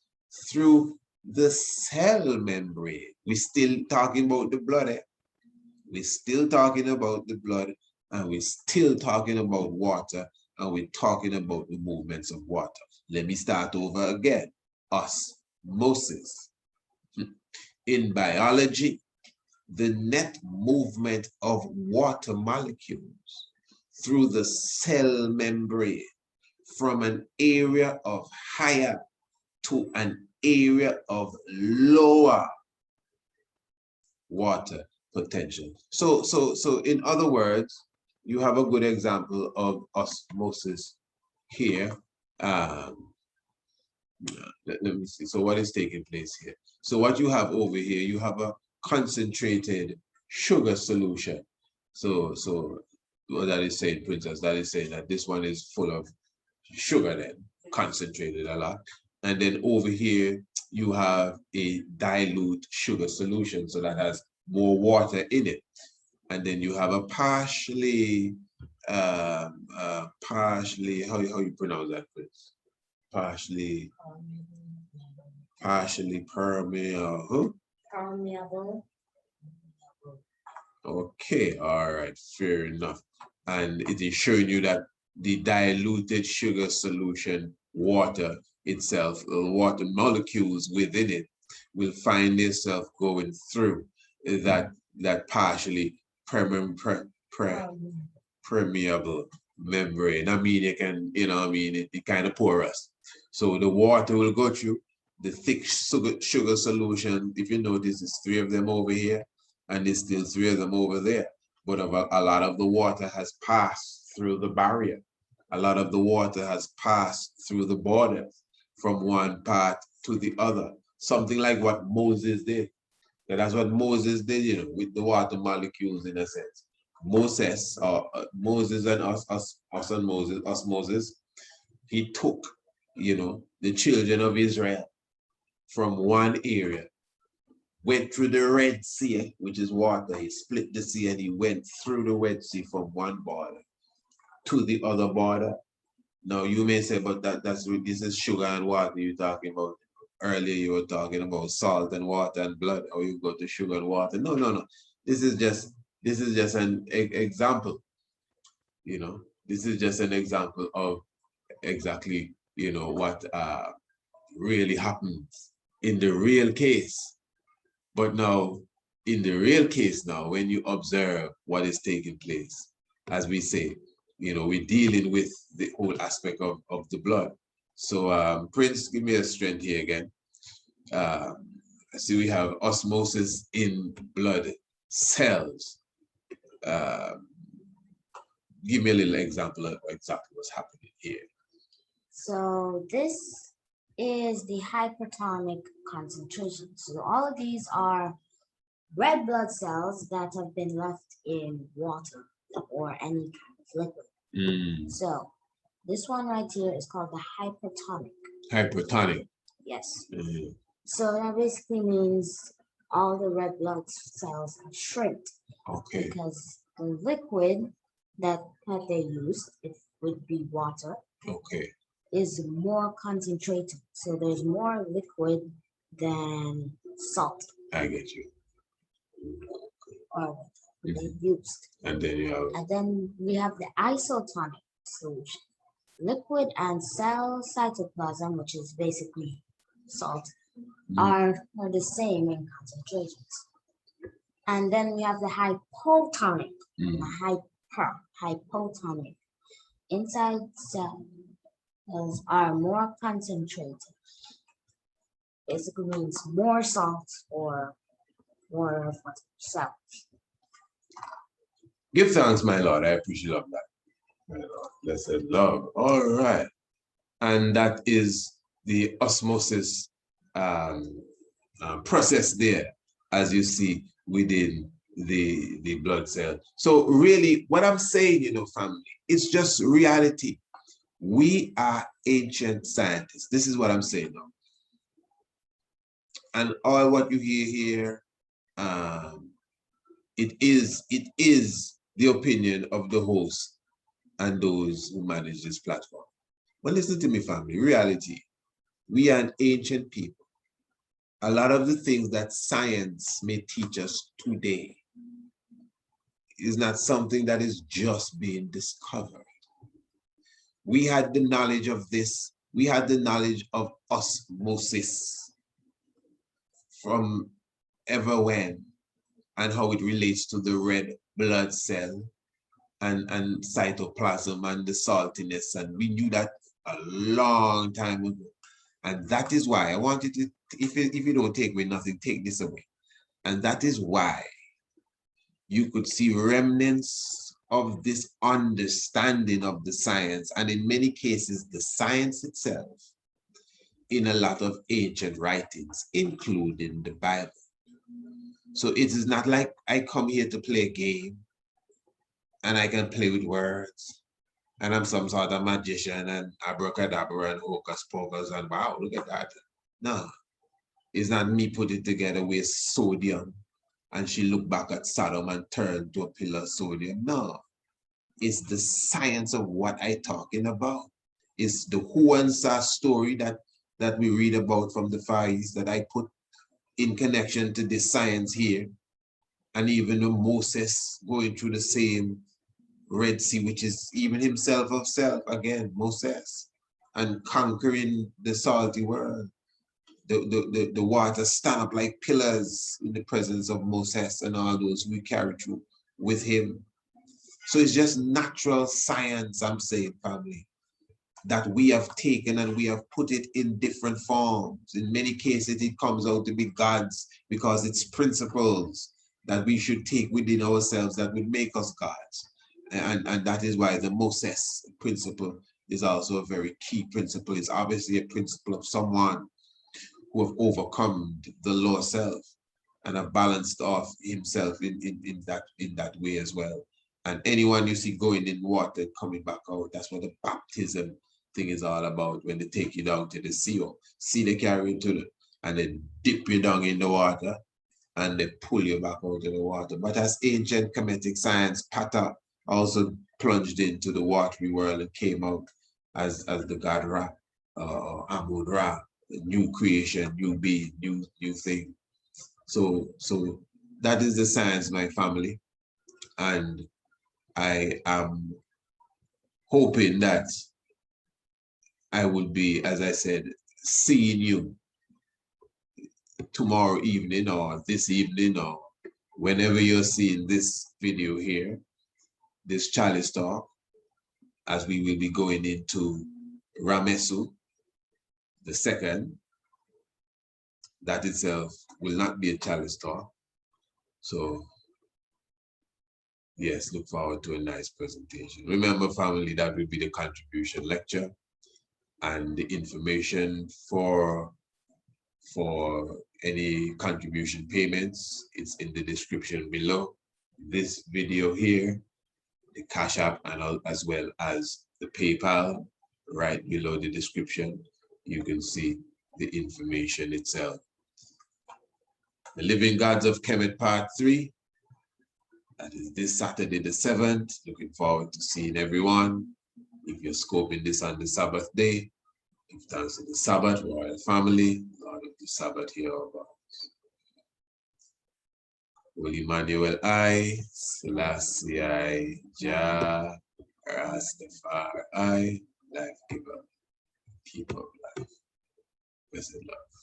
through the cell membrane. We're still talking about the blood. We're still talking about the blood, and we're still talking about water, and we're talking about the movements of water. Let me start over again. Osmosis. In biology, the net movement of water molecules through the cell membrane from an area of higher to an area of lower water potential. So in other words, you have a good example of osmosis here. Let me see. So what is taking place here? So what you have over here, you have a concentrated sugar solution. So what that is saying, Princess, that is saying that this one is full of sugar then, concentrated a lot. And then over here, you have a dilute sugar solution, so that has more water in it. And then you have a partially, how you pronounce that, Prince? Partially permeable. Okay, all right, fair enough. And it is showing you that the diluted sugar solution, water itself, water molecules within it, will find itself going through that partially permeable membrane. I mean, it can, it kind of porous. So the water will go through the thick sugar solution. If you notice, there's 3 of them over here, and there's still 3 of them over there. But a lot of the water has passed through the barrier. A lot of the water has passed through the border from one part to the other. Something like what Moses did. And that's what Moses did, with the water molecules in a sense. Moses and Osmosis, he took, the children of Israel from one area, went through the Red Sea, which is water. He split the sea and he went through the Red Sea from one border to the other border. Now you may say, but this is sugar and water you're talking about. earlier you were talking about salt and water and blood, or you go to sugar and water. No, no, no. This is just an example. You know, this is just an example of exactly, you know, what really happens in the real case. But now, in the real case now, when you observe what is taking place, as we say, you know, we're dealing with the whole aspect of the blood. So Prince, give me a strength here again. I see we have osmosis in blood cells. Give me a little example of exactly what's happening here. So this is the hypertonic concentration. So all of these are red blood cells that have been left in water or any kind of liquid. So this one right here is called the hypertonic. Hypertonic. Yes. So that basically means all the red blood cells have shrinked. Okay. Because the liquid that they used, it would be water. Okay. Is more concentrated. So there's more liquid than salt. I get you. Or they used. And then you have. And then we have the isotonic solution. Liquid and cell cytoplasm, which is basically salt, are the same in concentrations. And then we have the hypotonic, hypotonic. Inside cells are more concentrated. Basically means more salt or more of cells. Give thanks, my Lord. I appreciate that. My Lord. Blessed love. All right. And that is the osmosis process there, as you see within the blood cell. So really, what I'm saying, you know, family, it's just reality. We are ancient scientists. This is what I'm saying now. And all what you hear here, it is the opinion of the host and those who manage this platform. But listen to me, family, reality. We are an ancient people. A lot of the things that science may teach us today is not something that is just being discovered. We had the knowledge of this. We had the knowledge of osmosis from ever when and how it relates to the red blood cell and cytoplasm and the saltiness. And we knew that a long time ago. And that is why I wanted to, if you don't take away nothing, take this away. And that is why you could see remnants of this understanding of the science, and in many cases, the science itself, in a lot of ancient writings, including the Bible. So it is not like I come here to play a game and I can play with words and I'm some sort of magician and abracadabra and hocus pocus and wow, look at that. No, it's not me put it together with sodium and she looked back at Sodom and turned to a pillar of sodium. No, it's the science of what I'm talking about. It's the Huansa story that we read about from the Far East that I put in connection to this science here. And even the Moses going through the same Red Sea, which is even himself of self, again, Moses, and conquering the salty world. The water stand up like pillars in the presence of Moses and all those who carried through with him. So it's just natural science, I'm saying, family, that we have taken and we have put it in different forms. In many cases, it comes out to be God's because it's principles that we should take within ourselves that would make us gods. And that is why the Moses principle is also a very key principle. It's obviously a principle of someone who have overcome the lower self and have balanced off himself in that way as well. And anyone you see going in water, coming back out, that's what the baptism thing is all about. When they take you down to the sea, or see they carry you to the, and they dip you down in the water and they pull you back out of the water. But as ancient Kemetic science, Pata also plunged into the watery world and came out as the god Ra, Amun Ra, new creation, new being, new thing. So that is the science, my family. And I am hoping that I will be, as I said, seeing you tomorrow evening or this evening or whenever you're seeing this video here, this Chalice talk, as we will be going into Ramesu, the second. That itself will not be a Chalice talk. So yes, look forward to a nice presentation. Remember, family, that will be the contribution lecture, and the information for any contribution payments is in the description below this video here, the Cash App, and as well as the PayPal right below the description. You can see the information itself. The Living Gods of Kemet Part 3. That is this Saturday the 7th. Looking forward to seeing everyone. If you're scoping this on the Sabbath day, give thanks to the Sabbath, royal family, Lord of the Sabbath here of us. Holy Emmanuel I, Selassie I, Jah, Rastafari I, life giver, keeper of life. Blessed love.